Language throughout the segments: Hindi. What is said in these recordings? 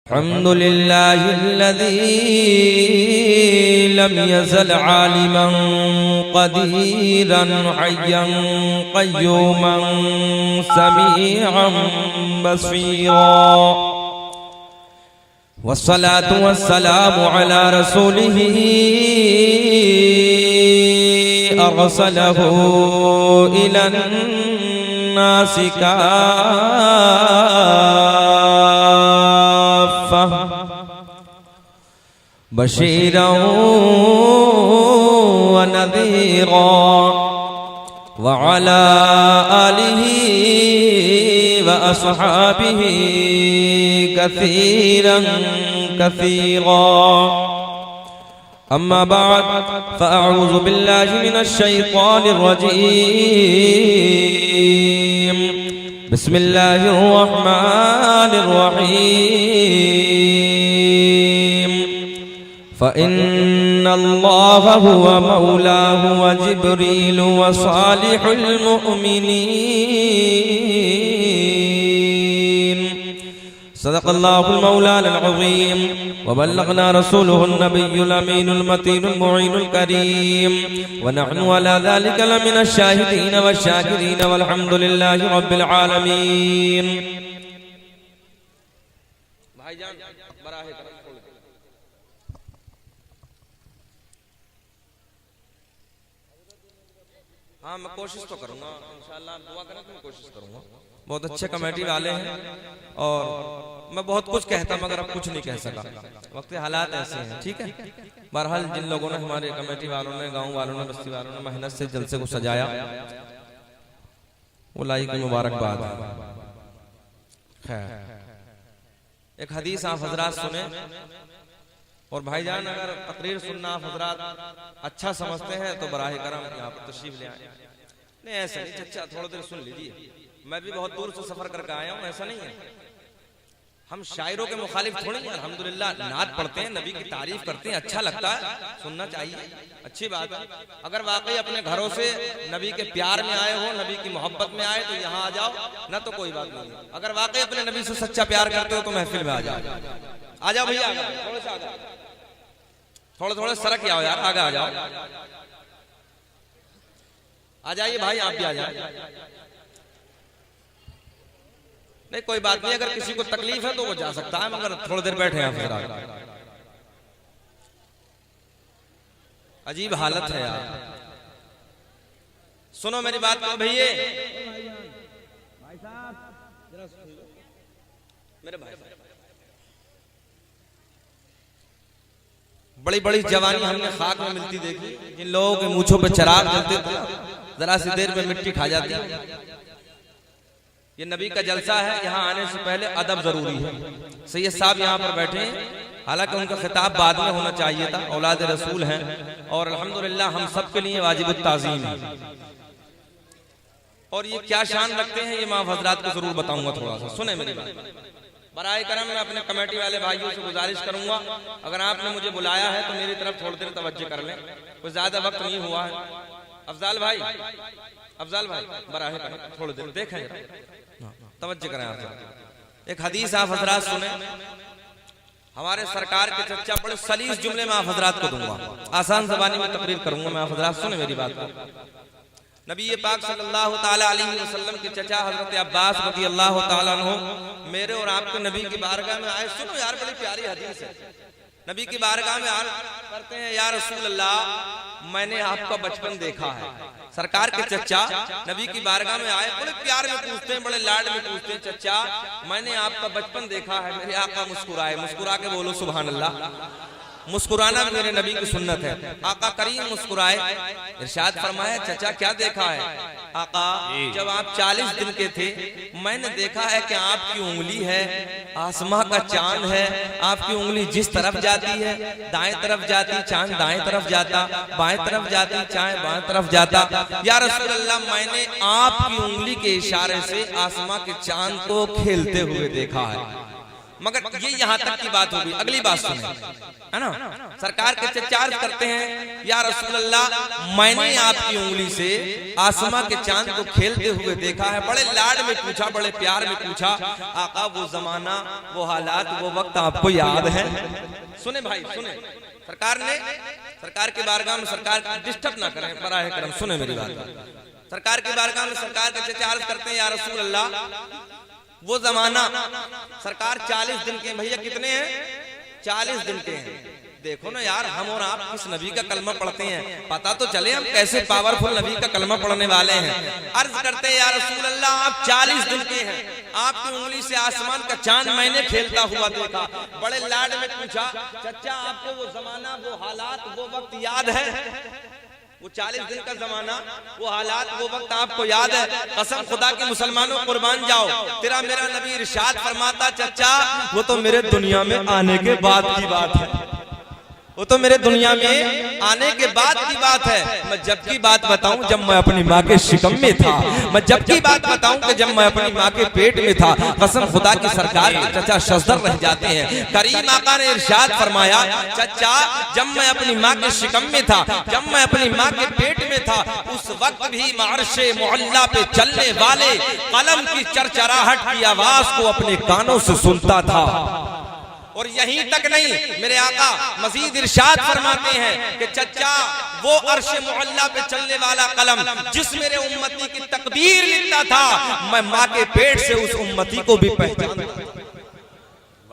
अल्हम्दुलिल्लाहिल्लज़ी लम यज़ल आलिमन क़दीरन हय्यन क़य्यूमन समीअन बसीरा वस्सलातु वस्सलामु अला रसूलिही अरसलहू इलन नासि बशीरन व नज़ीरा व अला आलिही व अस्हाबिही कसीरन कसीरा अम्मा बाद फ़अऊज़ु बिल्लाहि मिनश शैतानिर रजीम बिस्मिल्लाहिर रहमानिर रहीम फ़इन्नल्लाह हुव मौलाहु व जिब्रील व सालिहुल मुअमिनीन सदक़ल्लाहुल मौलाना अज़ीम व बल्लगना रसूलुहुन नबियुल अमीनुल मतीनुल मुईनुल करीम व नहनु अला ज़ालिका लमिनश शाहिदीन वश शाकिरीन वल्हम्दुलिल्लाहि रब्बिल आलमीन। भाईजान बराहे हाँ मैं कोशिश तो करूंगा इंशाअल्लाह, दुआ करें तो मैं कोशिश करूंगा। बहुत अच्छे कमेटी वाले हैं और मैं बहुत कुछ कहता मगर अब कुछ नहीं कह सका, वक्त हालात ऐसे हैं। ठीक है, बहरहाल जिन लोगों ने, हमारे कमेटी वालों ने, गांव वालों ने, बस्ती वालों ने मेहनत से जलसे को सजाया, वो लाई की मुबारकबाद। खैर, एक हदीस आप हजरात सुने और भाईजान अगर तकरीर सुनना आप हजरात अच्छा समझते हैं तो बराहे करम यहाँ पर तशरीफ ले आए। नहीं ऐसा नहीं चचा, थोड़ी देर सुन लीजिए, मैं भी बहुत दूर से सफर करके आया हूँ, ऐसा नहीं है। हम शायरों के मुखालिफ थोड़ी हैं, अल्हम्दुलिल्लाह नात पढ़ते हैं, नबी की तारीफ करते हैं, अच्छा लगता है, सुनना चाहिए, अच्छी बात है। अगर वाकई अपने घरों से नबी के प्यार में आए हो, नबी की मोहब्बत में आए तो यहाँ आ जाओ, ना तो कोई बात नहीं। अगर वाकई अपने नबी से सच्चा प्यार करते हो तो महफिल में आ जाओ, आ जाओ भैया, थोड़े सरक आओ यार, आगे आ जाओ, आ जाइए भाई, आप भी आ जाए। नहीं कोई बात नहीं, अगर किसी को तकलीफ है तो वो जा सकता है, मगर थोड़ी देर बैठे हैं फिर। अजीब हालत है यार, सुनो मेरी बात को भैया, मेरे भाई बड़ी बड़ी जवानी हमने खाक में मिलती देखी, जिन लोगों के मूंछों पे चराग जलते थे, जरा सी देर में मिट्टी खा जाती। ये नबी का जलसा है, यहाँ आने से पहले अदब जरूरी है। सैयद साहब यहाँ पर बैठे हैं, हालांकि उनका खिताब बाद में होना चाहिए था, औलाद रसूल हैं और अल्हम्दुलिल्लाह हम सब के लिए वाजिबुत ताज़ीम है। और ये क्या शान रखते हैं ये मैं हजरात को जरूर बताऊंगा, थोड़ा सा सुने मेरी बात। बराए करम मैं अपने कमेटी वाले भाइयों से गुजारिश करूंगा, अगर आपने मुझे बुलाया है तो मेरी तरफ थोड़ी देर तवज्जो कर लें, कुछ ज्यादा वक्त नहीं हुआ है। अफजाल भाई बराए करम थोड़ी देर देखें, तवज्जो करें आप। एक हदीस आप हजरात सुने, हमारे सरकार के चच्चा बड़े सलीस जुमले में आप हजरात को दूंगा, आसान ज़बानी में तकरीर करूंगा, मैं आप हजरात सुने मेरी बात को। नबी पाक सल्लल्लाहु ताला अलैहि वसल्लम के चचा हजरत अब्बास रज़ी अल्लाह ताला अन्हु मेरे और आपके नबी की बारगाह में आए। सुनो यार, बड़ी प्यारी हदीस है। नबी की बारगाह में आए, करते हैं या रसूल अल्लाह मैंने आपका बचपन देखा है। सरकार के चचा नबी की बारगाह में आए, बड़े प्यार में पूछते हैं, बड़े लाड में पूछते हैं, चचा मैंने आपका बचपन देखा है। मेरे आका मुस्कुराए, मुस्कुरा के बोलो सुभान अल्लाह। मुस्कुराना भी मेरे नबी की सुन्नत है। आका करीम मुस्कुराए, इरशाद फरमाया चचा क्या देखा है? आका जब आप 40 दिन के थे मैंने देखा है कि आपकी उंगली है आसमां का चांद है, आपकी उंगली जिस तरफ जाती है दाएं तरफ जाती चांद दाएं तरफ जाता, बाएं तरफ जाती चांद बाएं तरफ जाता। या रसूल अल्लाह मैंने आपकी उंगली के इशारे से आसमां के चांद को खेलते हुए देखा है। मगर ये यहाँ तक की बात होगी। अगली बात सुने, है ना, सरकार के चार्ज करते हैं, या रसूल अल्लाह, मैंने आपकी उंगली से आसमां के चांद को खेलते हुए देखा है। बड़े लाड में पूछा, बड़े प्यार में पूछा, आका वो जमाना, वो हालात, वो वक्त आपको याद है? सुने भाई सुने, सरकार के बारगाह में, सरकार डिस्टर्ब ना करें बराए करम, सुने मेरी बात। सरकार के बारगाह में सरकार के चार्ज करते हैं, या रसूल अल्लाह, वो जमाना, सरकार 40 दिन के, भैया कितने हैं? 40 दिन के हैं। देखो ना यार, हम और आप किस नबी का कलमा पढ़ते हैं, पता तो चले हम कैसे पावरफुल नबी का कलमा पढ़ने वाले हैं। अर्ज करते हैं, या रसूल अल्लाह, आप 40 दिन के हैं, आपकी उंगली से आसमान का चांद मैंने खेलता हुआ देखा। बड़े लाड में पूछा, चचा आपको वो जमाना, वो हालात, वो वक्त याद है? वो 40 दिन का जमाना, वो हालात, वो वक्त आपको याद है? कसम खुदा के मुसलमानों, कुर्बान जाओ, तेरा मेरा नबी इरशाद फरमाता, चचा वो तो मेरे दुनिया में आने के बाद की बात है, वो तो मेरे दुनिया में आने के बाद की बात है। मैं जब की बात बताऊं, जब मैं अपनी माँ के शिकम में था, मैं जब की बात बताऊं कि जब मैं अपनी माँ के पेट में था, कसम खुदा की सरकार के चचा शजदर रह जाते हैं। करीम आका ने इरशाद फरमाया, चचा जब मैं अपनी माँ के शिकम में था, जब मैं अपनी माँ के पेट में था, उस वक्त भी मार्शे मोहल्ला पे चलने वाले कलम की चरचराहट की आवाज को अपने कानों से सुनता था। और यहीं तक नहीं, मेरे आका मजीद इरशाद फरमाते हैं कि चचा वो अर्श मुअल्ला पे चलने वाला कलम जिस मेरे उम्मती की तकदीर लिखता था, मैं माँ के पेट से उस उम्मती को भी पहचानता।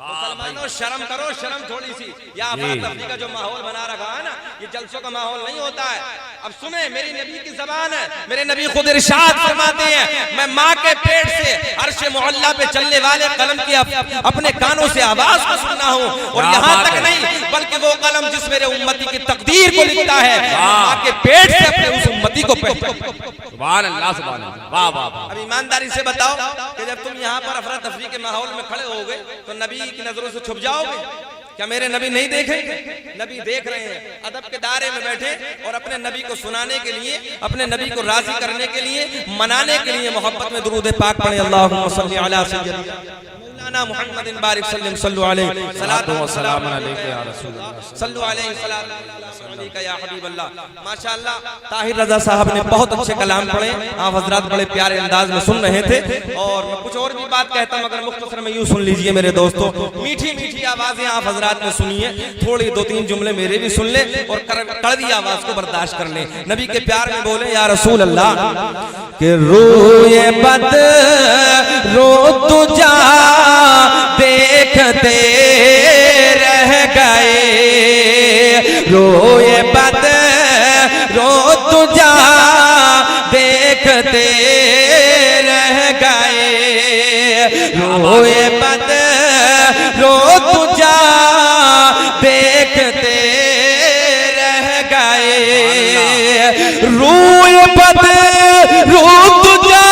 मुसलमानों शर्म करो, शर्म थोड़ी सी। या अफरा-तफरी का जो माहौल बना रखा है ना, ये जलसों का माहौल नहीं होता है। अब सुने, मेरी नबी की ज़बान है, मेरे नबी खुद इरशाद फरमाते हैं, मैं माँ के पेट से अर्श मुअल्ला पे चलने वाले कलम की अपने कानों से आवाज को सुनना हूँ। और यहाँ तक नहीं, बल्कि वो कलम जिस मेरे उम्मती की तकदीर को लिखता है, माँ के पेट से अपने उस उम्मती को सुभान अल्लाह, सुभान अल्लाह, वाह वाह। अब ईमानदारी से बताओ कि जब तुम यहाँ पर अफरा तफरी के माहौल में खड़े हो गए तो नबी की नजरों से छुप जाओगे? क्या मेरे नबी नहीं देखेंगे? नबी देख रहे हैं, अदब के दायरे में बैठे, और अपने नबी को सुनाने के लिए, अपने नबी को राजी करने के लिए, मनाने के लिए मोहब्बत में दुरूद पाक पढ़े, अल्लाहुम्मा सल्ली अला सय्यदना मौलाना मुहम्मदिन बारिक सल्लल्लाहु अलैहि सलातो व सलाम अलैका या रसूल अल्लाह, सल्लु अलैहि सलातो अलैका या हबीब अल्लाह। माशाअल्लाह, ताहिर रजा साहब ने बहुत अच्छे कलाम पढ़े, आप हजरात बड़े प्यारे अंदाज में सुन रहे थे। और मैं कुछ और भी बात कहता मगर मुख्तसर में यूं सुन लीजिए मेरे दोस्तों, मीठी मीठी आवाजें आप हजरात में सुनिए, थोड़ी 2-3 जुमले मेरे भी सुन ले और कड़वी आवाज को बर्दाश्त कर ले। नबी के प्यार में बोले, या रसूल अल्लाह, कि रोए बद रो तुझा देखते रह गए, रोए बद रो तुझा देखते रह गए, रोए बद रो तुझा देखते रह गए, रोए बद रो तुझा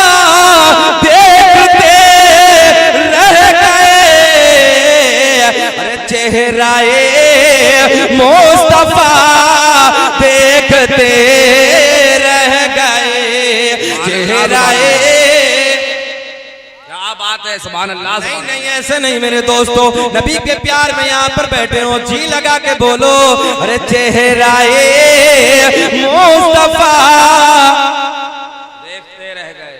देखते रह गए, अरे चेहराए मुस्तफा देखते रह गए, चेहराए। बात है, सुभान अल्लाह। नहीं नहीं, ऐसे नहीं मेरे दोस्तों, नबी के प्यार में यहाँ पर बैठे हो, जी लगा के बोलो, अरे चेहराए मुस्तफा देखते रह गए।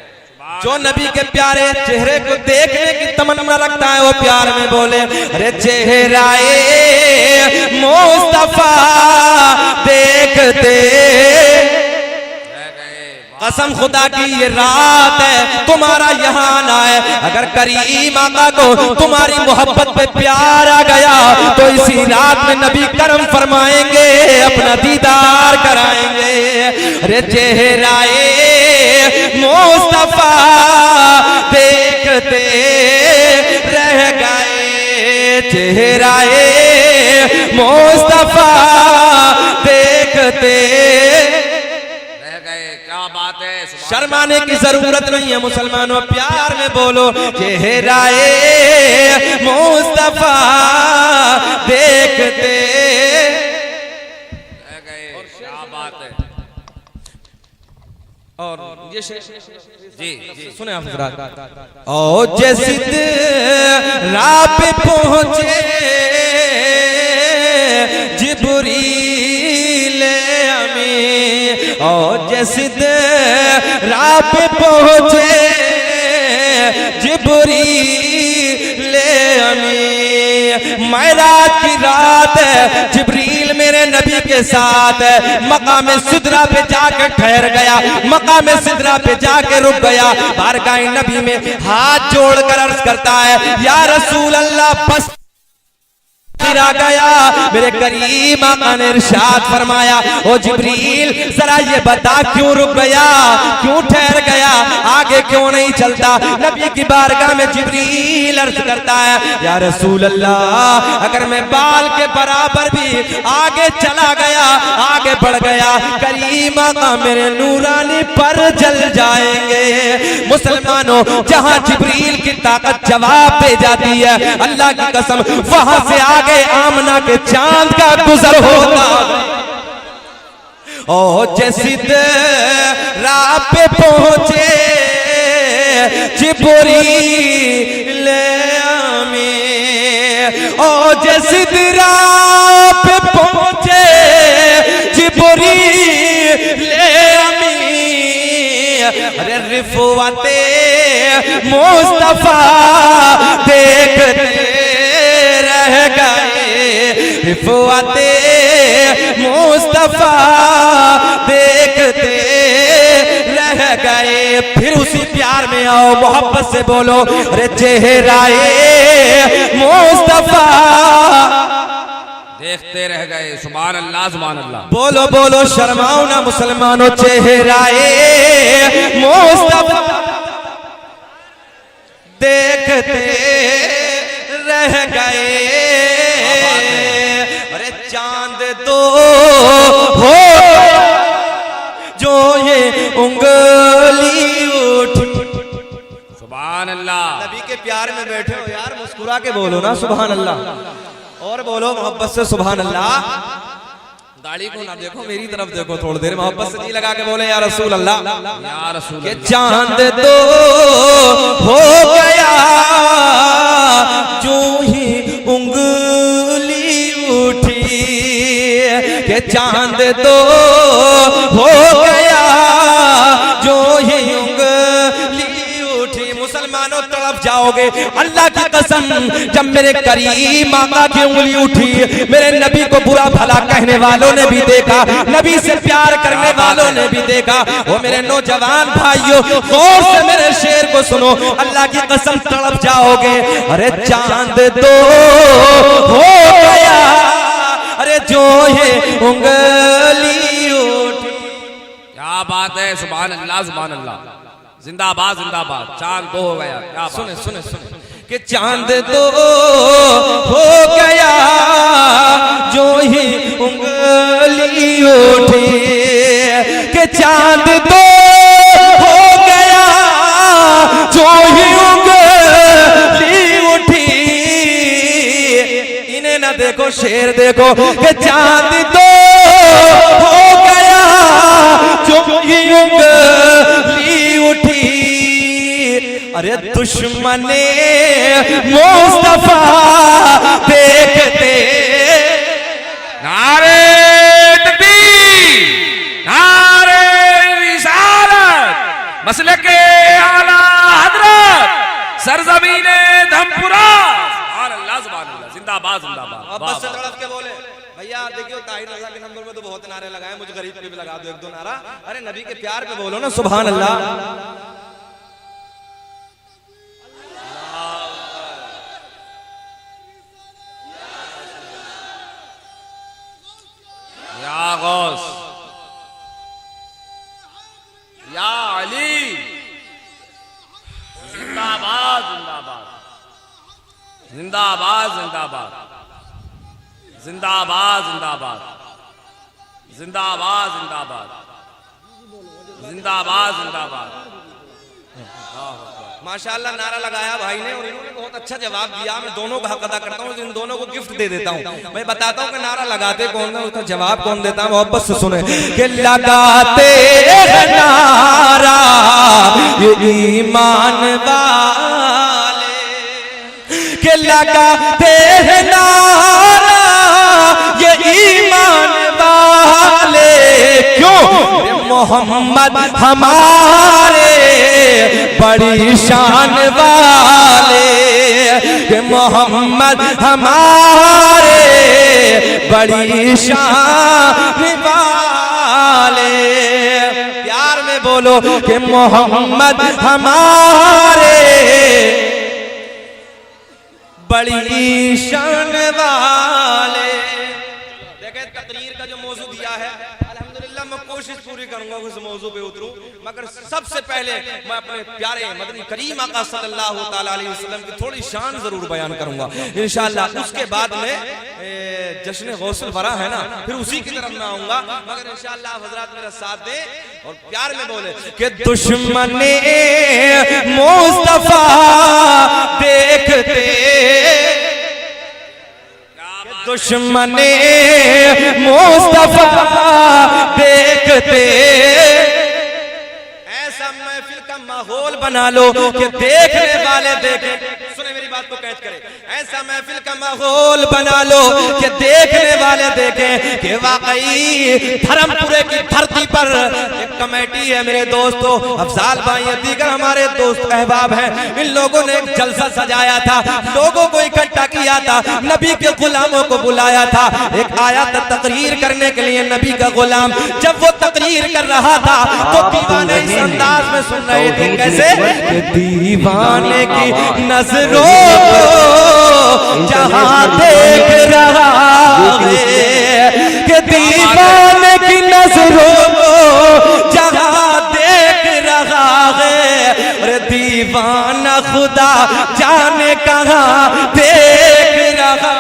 जो नबी के प्यारे चेहरे को देखने की तमन्ना रखता है वो प्यार में बोले, अरे चेहराए मुस्तफा देखते। कसम खुदा की ये रात है, तुम्हारा यहाँ आना है, अगर करीम आका को तुम्हारी मोहब्बत पे प्यार आ गया तो इसी रात में नबी करम फरमाएंगे, अपना दीदार कराएंगे। अरे चेहराए मुस्तफा देखते रह गए, चेहराए मुस्तफा देखते। शर्माने की जरूरत नहीं है मुसलमानों, प्यार में बोलो, चेहराए मुस्तफा देखते। क्या बात है। और ये जी सुने आप हज़रात। ओ जैसी राह पे पहुंचे जिब्रील अमीन, ओ जैसी राह पे पहुंचे जिब्रील अमीन। मेराज की रात है, जिब्रील मेरे नबी के साथ मकाम सिदरा पे जाकर ठहर गया, मकाम सिदरा पे जाके रुक गया। बारगाह नबी में हाथ जोड़कर अर्ज करता है, या रसूल अल्लाह बस गिरा गया। मेरे करीम आका ने इरशाद फरमाया, ओ जिब्रील जरा ये बता क्यों रुक गया, क्यों ठहर गया, आगे क्यों नहीं चलता। नबी की बारगाह में जिब्रील अर्ज करता है, या रसूल अल्लाह अगर मैं बाल के बराबर भी आगे चला गया, आगे बढ़ गया, करीम आका मेरे नूरानी पर जल जाएंगे। मुसलमानों, जहां जिब्रील की ताकत जवाब दे जाती है, अल्लाह की कसम वहां से आगे आमना के चांद का गुजर होता। ओ जैसी राह पे पहुंचे जिब्रील अमीन, ओ जैसी राह पे पहुंचे जिब्रील अमीन। अरे रिफवाते मुस्तफा देखते रह गए, रिफवाते मुस्तफा देखते रह गए। फिर उसी प्यार में आओ, मोहब्बत से बोलो, अरे चेहराए मुस्तफा देखते रह गए। सुभान अल्लाह, सुभान अल्लाह। बोलो बोलो, शर्माओ ना मुसलमानों, चेहराए मुस्तफा देखते रह गए। अरे चांद तो हो जो ये उंगली उठी। सुभान अल्लाह। नबी के प्यार में बैठे हो यार, मुस्कुरा के बोलो ना सुभान अल्लाह, और बोलो मोहब्बत से सुभान अल्लाह। गाड़ी को ना देखो, मेरी तरफ देखो, थोड़ी देर मोहब्बत से जी लगा के बोले, या रसूल अल्लाह, या रसूल अल्लाह। चांद तो हो गया जो ही उंगली उठी, के चांद तो हो गया जो ही उंगली उठी। मुसलमानों तरफ जाओगे, अल्लाह की कसम, जब मेरे करीम आका की उंगली उठी, मेरे नबी को बुरा भला कहने वालों ने भी देखा, नबी से प्यार करने वालों ने भी देखा। वो मेरे नौजवान भाइयों, गौर से मेरे शेर को सुनो, अल्लाह की कसम तड़प जाओगे। अरे चांद तो हो गया, अरे जो है उंगली उठी। क्या बात है, सुभान अल्लाह, सुभान अल्लाह। जिंदाबाद जिंदाबाद। चांद तो हो गया, क्या सुने सुने सुने, कि चांद तो हो गया जो ही उंगली उठी, कि चांद तो हो गया जो ही उंगली उठी। इन्हें ना देखो, शेर देखो, कि चांद तो हो गया जो ही उंगली उठी। अरे दुश्मने मुस्तफा देखते, नारे तकबीर, नारे रिसालत, मसलके आला हजरत, सरजमीने धमपुरा। सुभान अल्लाह, सुभान अल्लाह। जिंदाबाद जिंदाबाद। बस से तड़प के बोले भैया, देखियो ताहिर रजा के नंबर में तो बहुत नारे लगाए, मुझे गरीब पे भी लगा दो एक दो नारा। अरे नबी के प्यार पे बोलो ना सुभान अल्लाह। या गौस, या अली, जिंदाबाद जिंदाबाद, जिंदाबाद जिंदाबाद, जिंदाबाद जिंदाबाद, जिंदाबाद जिंदाबाद, जिंदाबाद जिंदाबाद। माशाल्लाह नारा लगाया भाई ने और इन्होंने बहुत अच्छा जवाब दिया। मैं दोनों का हक अदा करता हूँ, इन दोनों को गिफ्ट दे देता हूँ। मैं बताता हूँ कि नारा लगाते कौन है, उसका जवाब कौन देता है। मोहब्बत से सुने कि लगाते नारा ये ईमान वाले, कि लगाते नारा ये ईमान वाले, क्यों मोहम्मद हमारे बड़ी शान वाले, कि मोहम्मद हमारे बड़ी शान वाले। प्यार में बोलो कि मोहम्मद हमारे बड़ी शान वाले। देखें तकरीर का जो मौजू दिया है, अल्हम्दुलिल्लाह मैं कोशिश पूरी करूंगा उस मौजू पे उतरूं, मगर सबसे पहले मैं अपने प्यारे मदनी करीम आका सल्लल्लाहु ताला अलैहि वसल्लम की थोड़ी शान जरूर बयान करूंगा इंशाअल्लाह। उसके बाद में जश्न गौसल वरा है ना, फिर उसी की तरफ मैं आऊंगा, मगर इंशाअल्लाह हजरात मेरा साथ दे और प्यार में बोले कि दुश्मने मुस्तफा देखते, दुश्मने मुस्तफा देखते, ऐसा महफिल का माहौल बना लो कि देखने वाले देखें। सुने मेरी बात को कैद करें। ऐसा महफिल का माहौल बना लो कि देखने वाले देखें कि वाकई धर्मपुरे की धरती पर एक कमेटी है मेरे दोस्तों, अफजाल भाई दीगर हमारे दोस्त अहबाब हैं, इन लोगों ने एक जलसा सजाया था, लोगों को इकट्ठा किया था, नबी के गुलामों को बुलाया था। एक आया था तकरीर करने के लिए, नबी का गुलाम जब वो तकरीर कर रहा था तो दीवाने इस अंदाज में सुन रहे थे, कैसे दीवाने की नजरों जहां देख रहा है, कि दीवाने की नजरों जहां देख रहा है, अरे दीवाना खुदा जाने कहां देख रहा।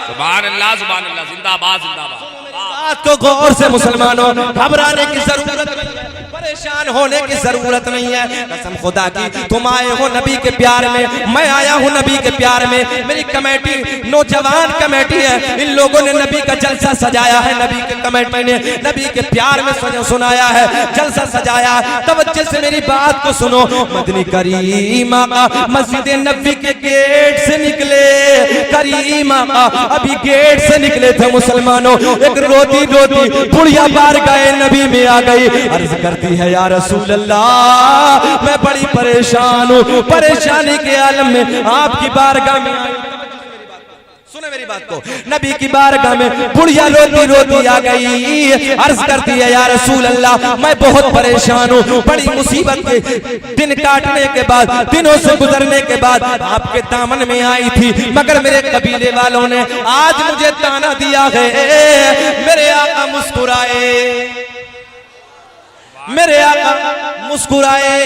सुभान अल्लाह जिंदाबाद जिंदाबाद। बात को गौर से मुसलमानों, घबराने की जरूरत नहीं है, परेशान होने की जरूरत नहीं है। कसम खुदा की तुम आए हो नबी के प्यार में, मैं आया हूँ नबी के प्यार में। मेरी कमेटी नौजवान कमेटी है, इन लोगों ने नबी का जलसा सजाया है, नबी के कमेटी ने नबी के प्यार में सुनाया है, जलसा सजाया है। तवज्जो से मेरी बात को सुनो। मदनी करीम आका मस्जिद नबी के गेट से निकले, करीम आका अभी गेट से निकले थे मुसलमानों, एक रोती रोती बुढ़िया बार गए नबी में आ गई, अर्ज करती है या रसूल अल्लाह मैं बड़ी परेशान हूँ, परेशानी के आलम में आपकी बारगाह में। सुने मेरी बात को, नबी की बारगाह में बुढ़िया रोती रोती आ गई, अर्ज करती है या रसूल अल्लाह मैं बहुत परेशान हूँ, बड़ी मुसीबत के दिन काटने के बाद, दिनों से गुजरने के बाद आपके दामन में आई थी, मगर मेरे कबीले वालों ने आज मुझे ताना दिया है। मेरे आका मुस्कुराए, मेरे आका मुस्कुराए,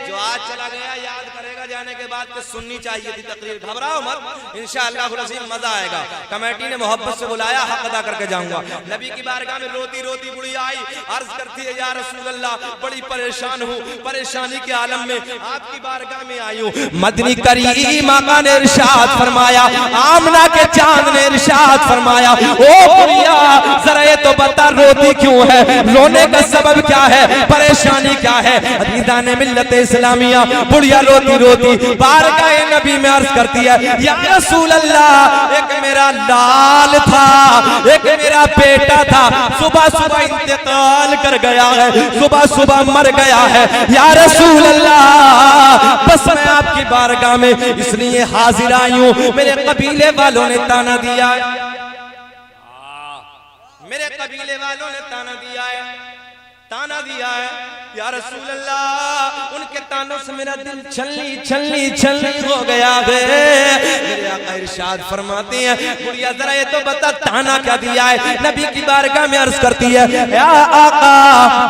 जो आज चला गया याद करेगा जाने के बाद कि सुननी चाहिए थी तकरीर। घबराओ मत, इंशाअल्लाह मजा आएगा। कमेटी ने मोहब्बत से बुलाया, हक अदा करके जाऊंगा। नबी की बारगाह में रोती रोती बुढ़िया आई, अर्ज करती है या रसूल अल्लाह बड़ी परेशान हूँ, परेशानी के आलम में आपकी बारगाह में आई हूँ। मदनी करीम आका ने इरशाद फरमाया, आमना के चांद ने इरशाद फरमाया, ओ बुढ़िया जरा ये तो बता रोती क्यों है, रोने का सबब क्या है, परेशानी क्या है। अजीज़ाने मिल्लत इस्लामिया बुढ़िया रोती रोती बारगाह नबी में अर्ज करती है या रसूल अल्लाह एक मेरा लाल था, एक मेरा बेटा था, सुबह सुबह इंतकाल कर गया है, सुबह सुबह मर गया है, या रसूल अल्लाह बस मैं आपकी बारगाह में इसलिए हाजिर आई हूँ, मेरे कबीले वालों ने ताना दिया है, मेरे कबीले वालों ने ताना दिया है, ताना दिया है या रसूल अल्लाह उनके तानों से मेरा दिल छलनी छलनी छलनी हो गया है। मेरे आका इरशाद फरमाते हैं बुढ़िया जरा ये तो बता ताना क्या दिया है। नबी की बारगाह में अर्ज करती है या आका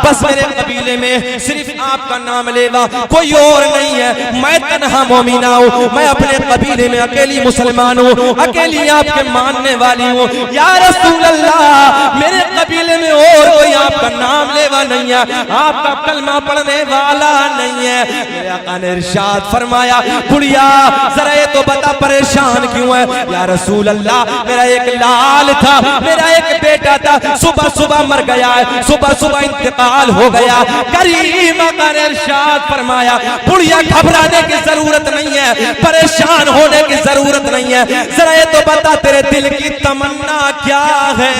बस मेरे कबीले में सिर्फ आपका नाम लेवा कोई और नहीं है, मैं तन्हा मोमिना हूँ, मैं अपने कबीले में अकेली मुसलमान हूँ, अकेली आपके मानने वाली हूँ। या रसूल अल्लाह मेरे कबीले में और कोई आपका नाम लेवा नहीं है, आपका कलमा पढ़ने वाला नहीं है। मेरे आका ने इरशाद फरमाया, बुढ़िया जरा ये तो बता परेशान क्यों है? या रसूल अल्लाह, मेरा एक लाल था, मेरा एक बेटा था, सुबह सुबह मर गया है, सुबह सुबह इंतकाल हो गया। करीम आका ने इरशाद फरमाया, बुढ़िया घबराने की जरूरत नहीं है, परेशान होने की जरूरत नहीं है, जरा ये तो बता तेरे दिल की तमन्ना क्या है,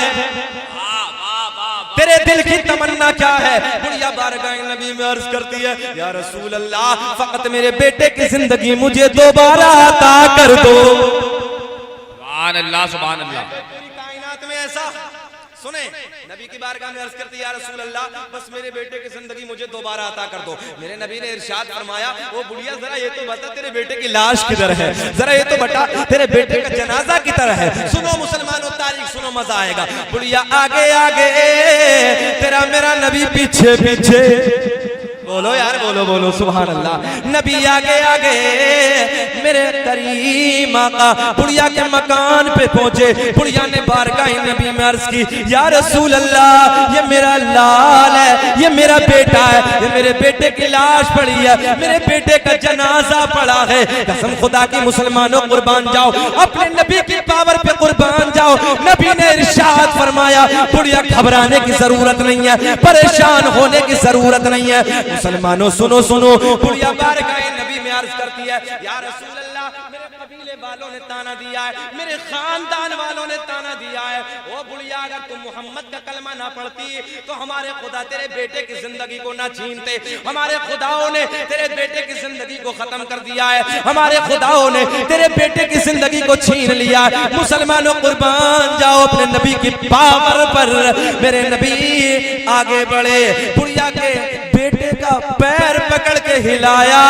तेरे दिल की तमन्ना क्या है? बुढ़िया बारगाह नबी में अर्ज करती है, या रसूल अल्लाह, फकत मेरे बेटे की जिंदगी मुझे दोबारा अता कर दो। सुभान अल्लाह, सुभान अल्लाह। पूरी कायनात में ऐसा सुने, नबी की बारगाह में अर्ज करती है, या रसूल अल्लाह, बस मेरे बेटे की जिंदगी मुझे दोबारा अता कर दो। मेरे नबी ने इरशाद फरमाया, ओ बुढ़िया जरा ये तो बता तेरे बेटे की लाश किधर है, जरा ये तो बता तेरे बेटे का जनाजा किधर है। सुनो मुसलमानों, तारीख सुनो, मजा आएगा। बुढ़िया आगे आगे, तेरा मेरा नबी पीछे पीछे। बोलो यार, बोलो बोलो सुभान अल्लाह। नबी आगे आगे, मेरे करीम आका बुढ़िया के मकान पे पहुंचे। बुढ़िया ने बारगाह नबी में अर्ज की, या रसूल अल्लाह, ये मेरा लाल है, ये मेरा बेटा है, ये मेरे बेटे की लाश पड़ी है, मेरे बेटे का जनाजा पड़ा है। कसम खुदा की मुसलमानों कुर्बान जाओ, अपने नबी की पावर पे कुर्बान जाओ। नबी ने इरशाद फरमाया, बुढ़िया घबराने की जरूरत नहीं है, परेशान होने की जरूरत नहीं है। मुसलमानों सुनो सुनो, बुढ़िया बारगाह नबी में अर्ज करती है, या रसूल अल्लाह, मेरे कबीले वालों ने ताना दिया है, मेरे खानदान वालों ने ताना दिया है, ओ बुढ़िया अगर तुम मोहम्मद का कलमा ना पढ़ती तो हमारे खुदा तेरे बेटे की जिंदगी को ना छीनते, हमारे खुदाओं ने तेरे बेटे की जिंदगी को खत्म कर दिया है, हमारे खुदाओं ने तेरे बेटे की जिंदगी को छीन लिया है। मुसलमानों कुर्बान जाओ अपने नबी की पावर पर। मेरे नबी आगे बढ़े, बुढ़िया के बेटे का पैर पकड़ के हिलाया,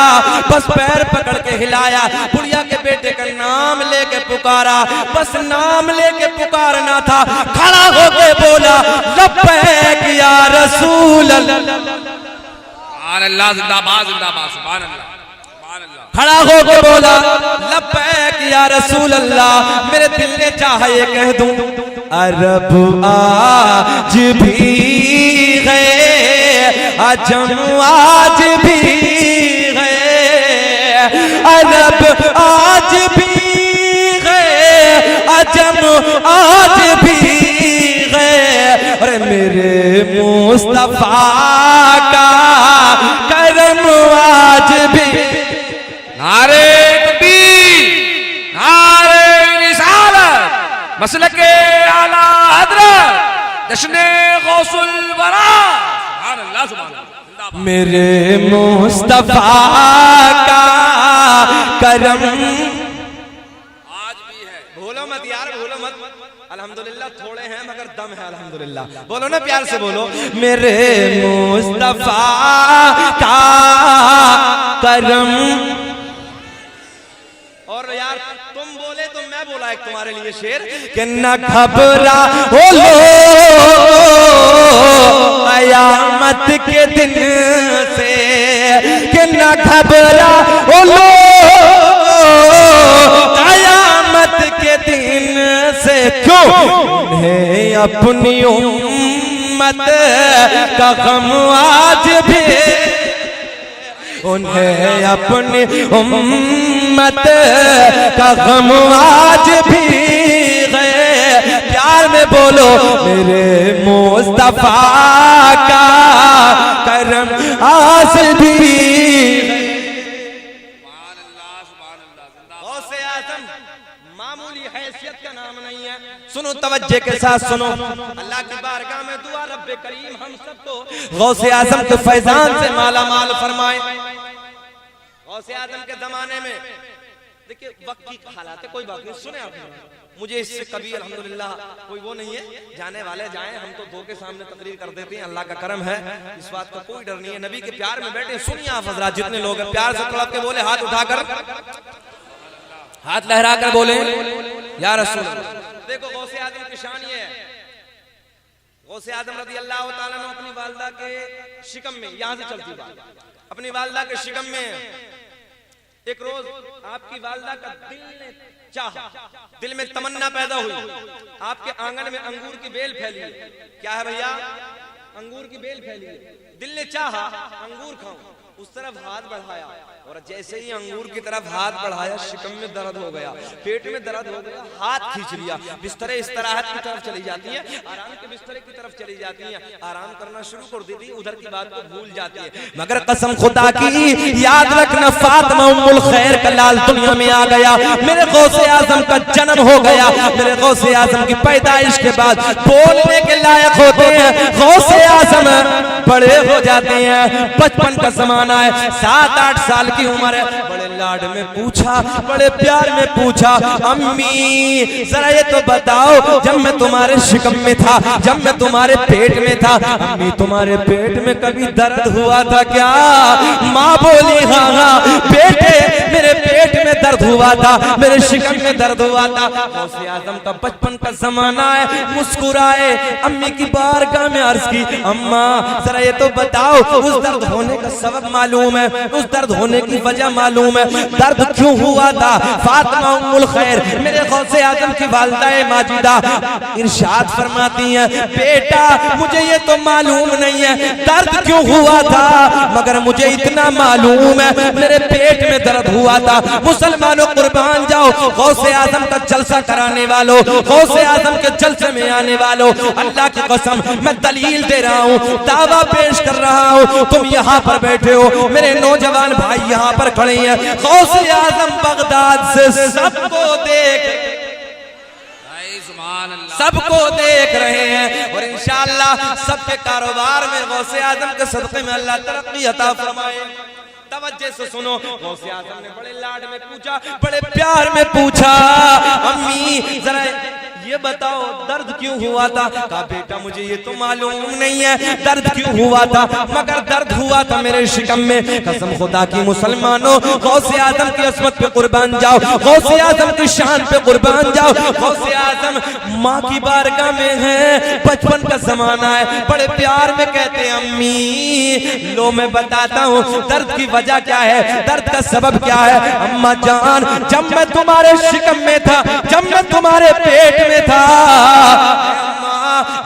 बस पैर पकड़ के हिलाया, बुढ़िया के बेटे का नाम लेके पुकारा, बस नाम लेके पुकारना था। खड़ा होके बोला, लब्बैक या रसूल अल्लाह, सुभान अल्लाह, जिंदाबाद जिंदाबाद, सुभान अल्लाह, सुभान अल्लाह। खड़ा होके बोला, लब्बैक या रसूल अल्लाह। मेरे दिल ने चाहा ये कह दूं, अरब आज भी गए, अजम आज भी गए, अरब आज भी गए, अजम आज भी गए, अरे मेरे मुस्तफा का करम आज भी। नारे तकबीर, नारे रिसालत, मसलके आला हज़रत, जश्ने गौसुल वरा, सुभान अल्लाह, सुभान अल्लाह। मेरे मुस्तफा का करम आज भी है। भूलो मत यार, भूलो मत। अल्हम्दुलिल्लाह थोड़े हैं मगर दम है, अल्हम्दुलिल्लाह। बोलो ना प्यार से बोलो, मेरे मुस्तफा का करम। और यार तुम बोले तो मैं बोला एक तुम्हारे लिए शेर, कि न घबरा हो लो कयामत के दिन से, कि न घबरा हो लो कयामत के दिन से। क्यों? उन्हें अपनी उम्मत का गम आज भी, उन्हें अपनी उम्मत का गम आज भी गए। प्यार में बोलो, मेरे मुस्तफा का करम आज भी। सुभान अल्लाह, सुभान अल्लाह। गौसे आज़म मामूली हैसियत का नाम नहीं है। सुनो तवज्जे के साथ सुनो, अल्लाह की बारगाह में दुआ, रब्बे करीम हम सबको गौसे आज़म के फैजान से माला माल फरमाए। गौसे आज़म के जमाने में देखिए वक्त की हालात है, कोई बात नहीं, सुने आप मुझे इससे कभी अल्हम्दुलिल्लाह कोई वो नहीं है, जाने वाले जाएं, हम तो दो के सामने तकरीर कर देते हैं, अल्लाह का करम है, इस बात का कोई डर नहीं है। नबी के प्यार में बैठे, सुनिए आप हजरात जितने लोग हैं, प्यार से तड़प के बोले, हाथ उठाकर, हाथ लहरा कर बोले, या रसूल अल्लाह। देखो गौसे आज़म की शान ये है, गौसे आज़म रज़ी अल्लाह ताला ने अपनी वालदा के शिकम में, यहाँ से चलती बात, अपनी वालदा के शिकम में एक रोज आपकी वालदा का दिल ने चाहा, दिल में तमन्ना पैदा हुई, आपके आंगन में अंगूर की बेल फैली। क्या है भैया? अंगूर की बेल फैली है, दिल ने चाहा अंगूर खाऊं, उस तरफ हाथ बढ़ाया और जैसे ही अंगूर की तरफ हाथ बढ़ाया शिकम में दर्द हो गया, पेट में दर्द हो गया, हाथ खींच लिया, बिस्तर इस्तराहत की तरफ चली जाती है, आराम के बिस्तर की तरफ चली जाती है, आराम करना शुरू कर देती है, उधर की बात को भूल जाती है। मगर कसम खुदा की याद रखना, फातिमा उम्मुल खैर का लाल दुनिया में आ गया, मेरे गौसे आजम का जन्म हो गया, मेरे गौसे आजम की पैदाइश के बाद बोलने के लायक होते हैं, गौसे आजम बड़े हो जाते हैं, बचपन का जमाना है, 7-8 साल की उम्र है, बड़े लाड में पूछा, बड़े प्यार में पूछा, अम्मी जरा ये तो बताओ, जब मैं तुम्हारे शिकम में था, जब मैं तुम्हारे पेट में था, अम्मी तुम्हारे पेट में कभी दर्द हुआ था क्या? माँ बोली हाँ हाँ बेटे, मेरे पेट में दर्द हुआ था, मेरे शिकम में दर्द हुआ था। गौसे आजम का बचपन का जमाना है, मुस्कुराए, अम्मी की बारगाह में अर्ज की, अम्मा जरा ये तो बताओ, उस दर्द होने का सबब मालूम है, उस दर्द होने की वजह मालूम है, दर्द क्यों हुआ था? फातिमा उम्मुल खैर मेरे गौसे आजम की वालिदा माजिदा इरशाद फरमाती हैं, बेटा मुझे ये तो मालूम नहीं है दर्द क्यों हुआ था, मगर मुझे इतना मालूम है मेरे पेट में दर्द हुआ था। मुसलमानों कुर्बान जाओ, गौसे आजम का जलसा कराने वालों, गौसे आजम के जलसे में आने वालों, अल्लाह की कसम मैं दलील दे रहा हूँ, दावा पेश कर रहा हूँ, तुम यहाँ पर बैठे हो, मेरे नौजवान भाई यहाँ पर खड़े हैं, गौसे आजम बगदाद से सबको देख रहे हैं और इंशाअल्लाह सबके कारोबार में गौसे आजम के सदक़े में अल्लाह तरक्की अता फरमाए। तवज्जो से सुनो, गौसे आजम ने बड़े लाड में पूछा, बड़े प्यार में पूछा, अम्मी जरा ये बताओ दर्द क्यों हुआ था? कहा बेटा मुझे ये तो मालूम नहीं है दर्द क्यों हुआ था, मगर दर्द हुआ था मेरे शिकम में। कसम खुदा की मुसलमानों, गौसे आजम की असमत पे कुर्बान जाओ, गौसे आजम की शान पे कुर्बान जाओ, गौसे आजम माँ की बारगाह में है, बचपन का जमाना है, बड़े प्यार में कहते हैं अम्मी लो मैं बताता हूँ दर्द की वजह क्या है, दर्द का सबब क्या है। अम्मा जान जब मैं तुम्हारे शिकम में था, जब मैं तुम्हारे पेट में था,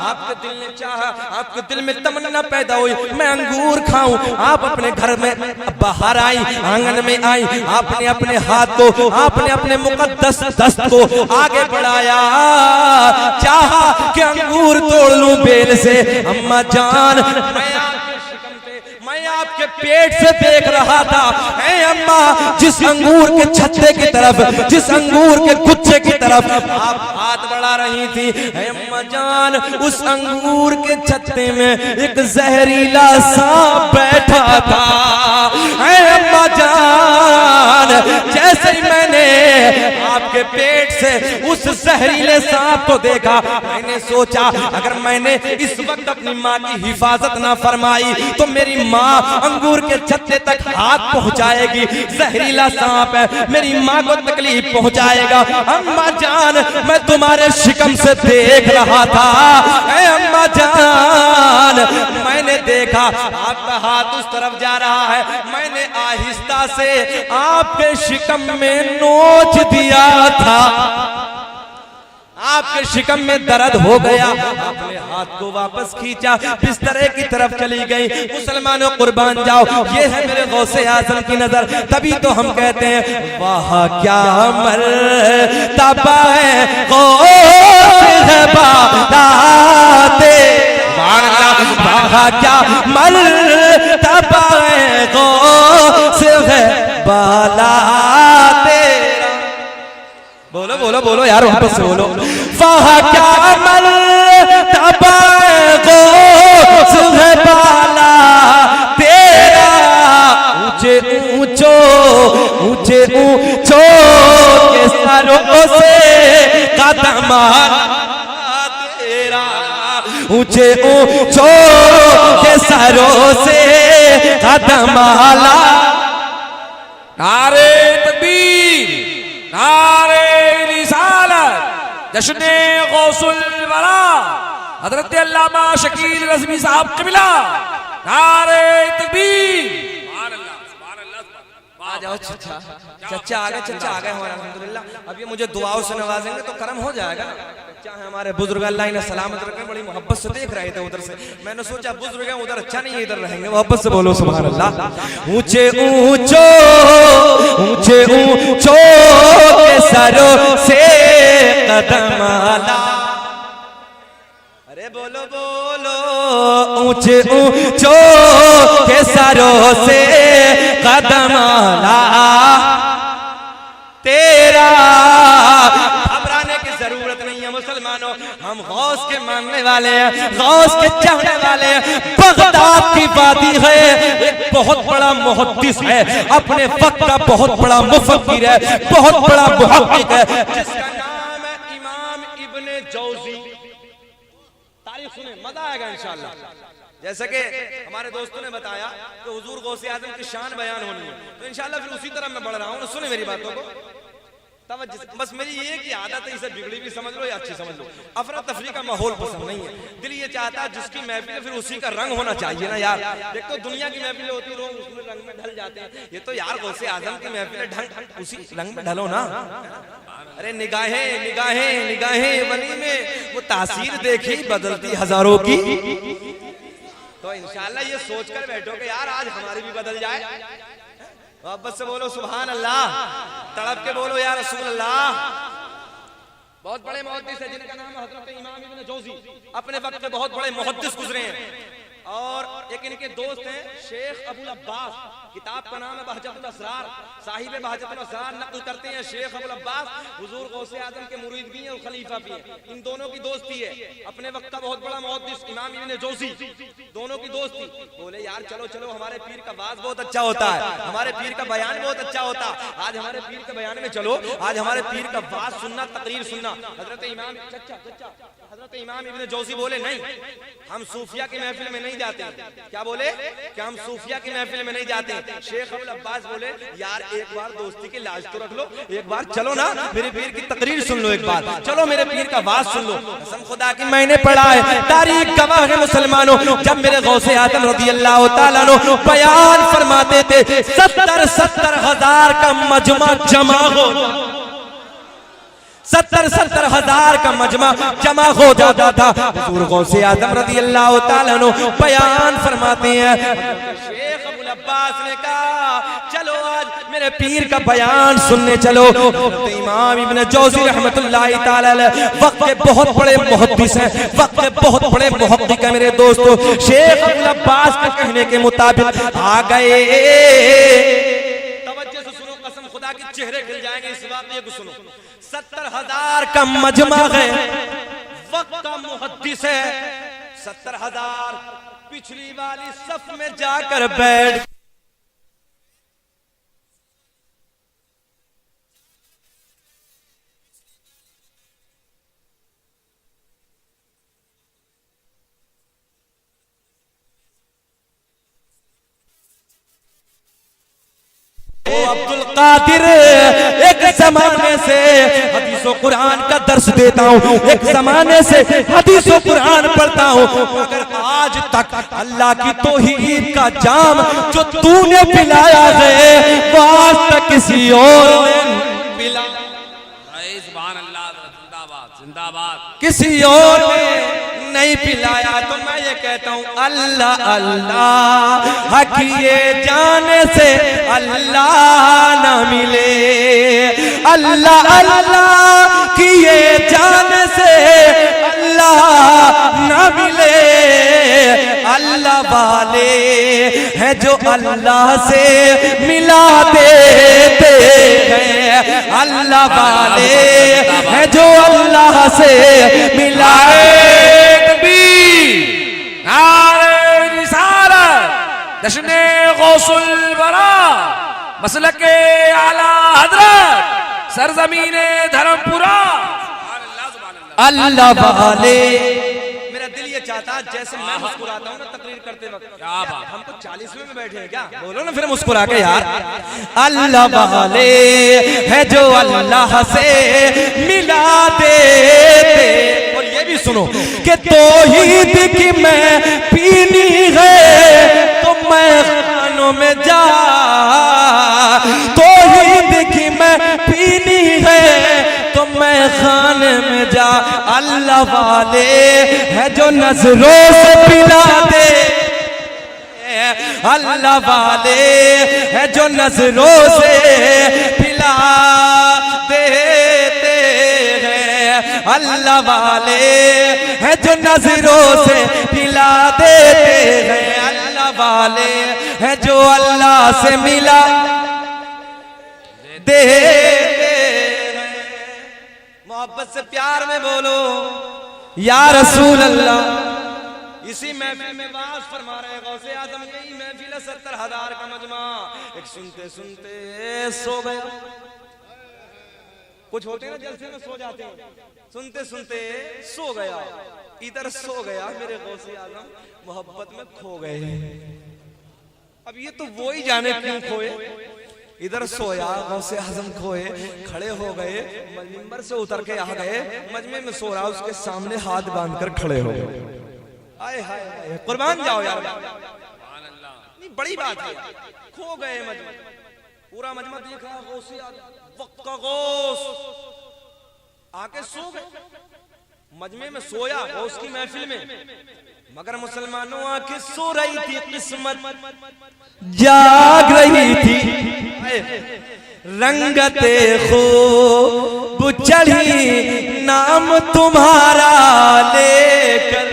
आपके दिल ने चाहा, आपके दिल में तमन्ना पैदा हुई मैं अंगूर खाऊं, आप अपने घर में बाहर आई, आंगन में आई, आपने अपने हाथ को, आपने अपने मुकद्दस दस्त को आगे बढ़ाया, चाहा कि अंगूर तोड़ लूं बेल से। अम्मा जान मैं आपके पेट से देख रहा था, ऐ अम्मा जिस अंगूर के छत्ते की तरफ, जिस अंगूर के गुच्छे की तरफ आप हाथ बढ़ा रही थी, ऐ अम्मा जान उस अंगूर के छत्ते में एक जहरीला सांप बैठा था। ऐ अम्मा जान जैसे ही मैंने आपके पेट से उस जहरीले सांप को देखा, मैंने सोचा अगर मैंने इस वक्त अपनी माँ की हिफाजत ना फरमाई तो मेरी माँ अंगूर के छत्ते तक हाथ पहुंचाएगी, जहरीला सांप है, मेरी माँ को तकलीफ पहुंचाएगा। अम्मा जान मैं तुम्हारे शिकम से देख रहा था, ऐ अम्मा जान मैंने देखा आपका हाथ उस तरफ जा रहा है, मैंने आहिस्ता से आपके शिकम में नोच दिया था, आपके शिकम में दर्द हो गया, आपने हाथ को वापस खींचा, बिस्तरे की तरफ चली गई। मुसलमानों कुर्बान जाओ, ये है मेरे गौसे आजम की नजर। तभी तो हम कहते हैं वाह क्या मर्तबा है गौसे बालाते, वाह क्या मर्तबा है गौसे बालाते। बोलो बोलो बोलो यार वापस से बोलो, वाह क्या मर्तबा गौसे बाला तेरा, ऊंचे ऊंचो ऊंचे ऊंचो के सरों से कदम तेरा, ऊंचे ऊंचो के सरों से कदम आला। नारे तकबीर, नारे रिसालत, जश्ने गौसुल वरा हजरत अल्लामा शकील रज़वी साहब क़िबला, नारे तकबीर। आ जाओ चचा, चचा आ गए, चचा आ गए हमारा अल्हम्दुलिल्लाह। अब ये मुझे दुआओं से नवाजेंगे तो करम हो जाएगा। बच्चा है हमारे बुजुर्ग, अल्लाह इन्हें सलामत रखे, बड़ी मोहब्बत से देख रहे थे उधर से। मैंने सोचा बुजुर्ग हैं उधर, अच्छा नहीं है इधर रहेंगे। मोहब्बत से बोलो सुभान अल्लाह। ऊंचे ऊंचों के सरों से कदम आला, अरे बोलो बोलो, ऊंचे ऊंचों के सरों से कदम आला तेरा। घबराने की जरूरत नहीं है मुसलमानों, हम गौस के मानने वाले हैं, गौस के चाहने वाले हैं। बगदाद की वादी है, एक बहुत बड़ा मुहद्दिस है, अपने वक्त का बहुत बड़ा मुफक्किर है, बहुत बड़ा मुहक्किक है, जिसका नाम है इमाम इब्ने जौजी। तारीख सुने, मजा आएगा इंशाअल्लाह। जैसे कि हमारे दोस्तों ने बताया कि हुजूर गौसे आजम की शान बयान होनी है, तो इंशाअल्लाह फिर उसी तरह मैं बढ़ रहा हूँ। सुने मेरी बातों को, बस मेरी ये की आदत है, इसे बिगड़ी भी समझ लो या अच्छी समझ लो, अफरा तफरी का माहौल पसंद नहीं है। दिल ये चाहता है जिसकी महफिल है फिर उसी का रंग होना चाहिए ना यार। देख तो दुनिया की महफिलें होती है, लोग उसमें रंग में ढल जाते हैं, ये तो यार गौसे आजम की महफिल ढंग उसी रंग में ढलो ना। अरे निगाहें निगाहें निगाहें वली में वो तासीर देखी बदलती हजारों की। तो इंशाल्लाह ये सोचकर बैठो कि यार आज हमारी भी बदल जाए। मोहब्बत से बोलो सुभान अल्लाह, तड़प के बोलो या रसूल अल्लाह। बहुत बड़े मुहद्दिस है जिनका नाम है हजरत इमाम इब्ने जौजी, अपने वक्त के बहुत बड़े मुहद्दिस गुजरे हैं। और एक इनके दोस्त हैं शेख अबुल अब्बास, किताब का नाम है बहजतुल असरार, साहिब बहजतुल असरार नकल करते हैं शेख अबुल अब्बास हुजूर गौसे आजम के मुरीद भी हैं और खलीफा भी हैं। इन दोनों की दोस्ती है, अपने वक्त का बहुत बड़ा मुहद्दिस इमाम इब्ने जौजी, दोनों की दोस्ती। बोले यार चलो चलो, हमारे पीर का वाज बहुत अच्छा होता है, हमारे पीर का बयान बहुत अच्छा होता है, आज हमारे पीर के बयान में चलो, आज हमारे पीर का वाज सुनना, तकरीर सुनना। हजरत इमाम इब्ने जौजी बोले नहीं, हम सूफिया की महफिल में नहीं जाते। क्या बोले कि हम सूफिया की महफिल में नहीं जाते। शेख अब्दुल अब्बास बोले यार एक बार दोस्ती की लाज तो रख लो, एक बार चलो ना मेरे पीर की तकरीर सुन लो, एक बार चलो मेरे पीर का वाज सुन लो। कसम खुदा की मैंने पढ़ा है, तारीख गवाह है मुसलमानों, जब मेरे गौसे आजम रज़ियल्लाहु ताला अन्हु बयान फरमाते थे 70 हजार का मजमा जमा हो, 70 हजार का मजमा जमा हो जाता था। हुजूर गौसे आजम रज़ियल्लाहु ताला अन्हु बयान फरमाते हैं, शेख अबुल अब्बास ने कहा चलो आज मेरे पीर का बयान सुनने चलो। इमाम इब्ने जौजी रहमतुल्लाहि ताला अलैह वक्त के बहुत बड़े मुहद्दिस हैं, वक्त के बहुत बड़े मुहक्किक हैं मेरे दोस्तों। शेख अबुल अब्बास के कहने के मुताबिक आ गए। तवज्जो से सुनो, कसम खुदा की चेहरे खिल जाएंगे इस वाक़ये को सुनो। 70 हजार का मजमा है, वक्त का मुहद्दिस है, 70 हजार पिछली वाली सफ में जाकर बैठ अब्दुल कादिर एक जमाने से हदीसो कुरान का दर्स देता हूँ, एक जमाने से हदीसो कुरान पढ़ता हूँ, मगर आज तक अल्लाह की तौहीद का जाम जो तूने पिलाया है वो आज तक किसी और ने पिलाया। किसी और ने नहीं पिलाया। तो मैं ये कहता हूँ अल्लाह अल्लाह हकिए जाने से अल्लाह ना मिले, अल्लाह अल्लाह किए जाने से अल्लाह ना मिले। अल्लाह वाले हैं जो अल्लाह से मिला देते हैं, अल्लाह वाले हैं जो अल्लाह से मिला। जश्ने गौसुल बरा मसलके आला हजरत सरजमीने धर्मपुरा। अल्लाह वाले, मेरा दिल ये चाहता जैसे मैं मुस्कुराता हूँ ना तकरीर करते वक्त, क्या बात, हम तो 40वें में बैठे हैं क्या? बोलो ना फिर मुस्कुरा के यार। अल्लाह वाले है जो अल्लाह से मिला देते। और ये भी सुनो कि तौहीद की मैं पीनी है तो मैं खानों में जा, तौहीद की मैं पीनी है तो मैं खाने में जा, अल्लाह वाले है जो नजरों से पिलाते, अल्लाह वाले है जो नजरों से पिला देते हैं, अल्लाह वाले है जो नजरों से पिला देते हैं, अल्लाह वाले है जो अल्लाह से मिला देते हैं। मोहब्बत से प्यार में बोलो या रसूल अल्लाह। इसी महफिल में वाज फरमा रहे गौसे आजम, यही महफिल 70,000 का मजमा। एक सुनते सुनते सो गया। कुछ होते हैं ना जलसे में सो जाते हैं, सुनते सुनते सो गया, इधर सो गया मेरे गौसे आजम मोहब्बत में खो गए। अब ये तो वो ही जाने क्यों खोए, इधर सोया गौसे आजम खोए, खड़े हो गए, मिंबर से उतर के आ गए, मजमे में सो रहा, उसके सामने हाथ बांधकर खड़े हो गए। आए हाय कुर्बान जाओ यार, नहीं बड़ी बात है। खो गए मजमा, पूरा मजमा देखा, गौसे वक्त का गौस आके सो गए, मजमे में सोया गौस की महफिल में, मगर मुसलमानों आके सो रही थी, किस्मत जाग रही थी। रंगते खूब चढ़ी नाम तुम्हारा लेकर।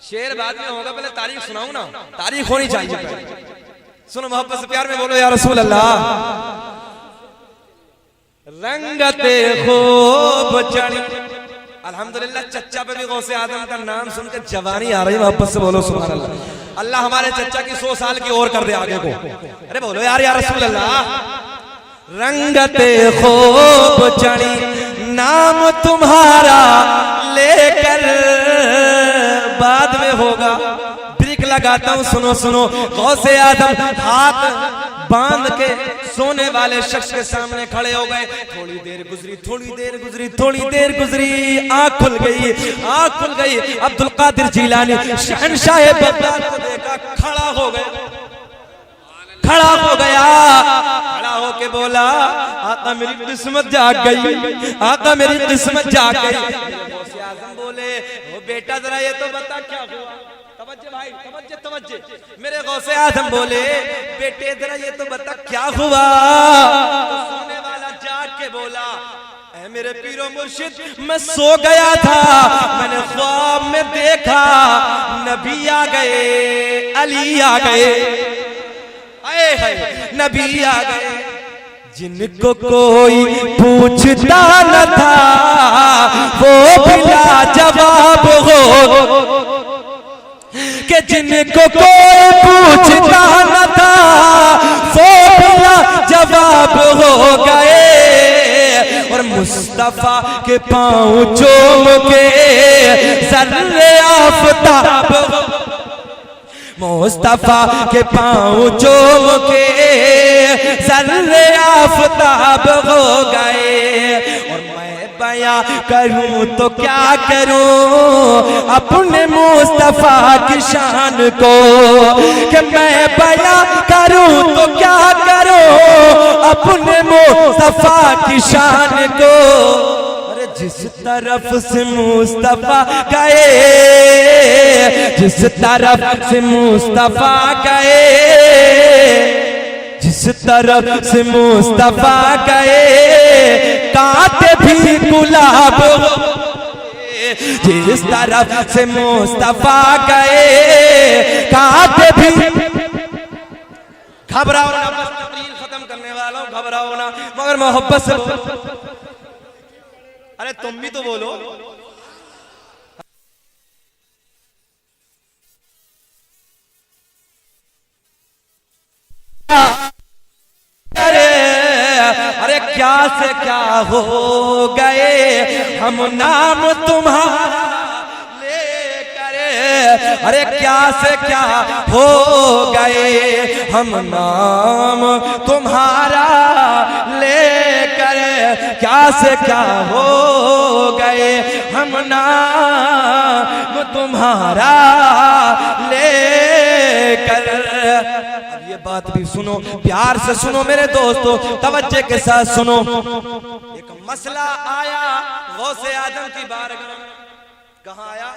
शेर बाद में होगा, पहले तारीख सुनाऊं ना, तारीख होनी चाहिए पहले। सुनो मोहब्बत से प्यार में बोलो या रसूल अल्लाह। रंगते खूब चढ़ी, अल्हम्दुलिल्लाह चच्चा पे भी गौसे आदम का नाम सुनकर जवानी आ रही है। मोहब्बत से बोलो सुभान अल्लाह। अल्लाह हमारे चच्चा की 100 साल की और कर दे आगे को। अरे बोलो यार या रसूल अल्लाह। रंगते खूब चढ़ी नाम तुम्हारा लेकर, बाद में होगा, ब्रेक लगाता हूं, सुनो सुनो। गौसे आदम हाथ बांध के सोने वाले शख्स के सामने खड़े हो गए। थोड़ी देर गुजरी, थोड़ी देर गुजरी, थोड़ी देर गुजरी, आंख खुल गई, आंख खुल गई। अब्दुल कादिर जिलानी शहंशाह बगदाद को देखा, खड़ा हो गया, खड़ा हो गया, खड़ा होके बोला आका मेरी किस्मत जाग गई, आका मेरी किस्मत जाग गई। गौसे आजम बोले ओ बेटा जरा ये तो बता क्या हुआ, तवज्जो भाई तवज्जो तवज्जो। मेरे गौसे आजम बोले बेटे जरा ये तो बता क्या हुआ। तो सोने वाला जाग के बोला ऐ मेरे पीरो मुर्शिद मैं सो गया था, मैंने ख्वाब में देखा नबी आ गए, अली आ गए, आए हाय नबी आ गए, जिनको कोई पूछता न था वो बिला जवाब हो, कि जिनको कोई पूछता न था वो बिला जवाब हो गए। और मुस्तफा के पांव चूम के सर्रे आफताब, मुस्तफा के पांव चूम के सर्रे आफताब हो गए। और मैं बयां करूं तो क्या करूं अपने मुस्तफा की शान को, कि मैं बयां करूं तो क्या करूं अपने मुस्तफा की शान को। अरे जिस तरफ से मुस्तफा गए, जिस तरफ से मुस्तफा गए, जिस तरफ से मुस्तफा गए कांटे भी गुलाब हो, जिस तरफ से मुस्तफा गए कांटे भी। घबराओ ना, बस तकरीर खत्म करने वाला हूं, घबराओ ना, मगर मोहब्बत से। अरे तुम भी तो बोलो। अरे क्या से क्या हो गए हम नाम तुम्हारा लेकर, अरे क्या से क्या हो गए हम नाम तुम्हारा लेकर, क्या से क्या हो गए हम नाम तुम्हारा लेकर। अब ये बात भी सुनो, प्यार से सुनो मेरे दोस्तों, तवज्जो के साथ सुनो। एक मसला आया गौसे आजम की बारगाह में। कहाँ आया?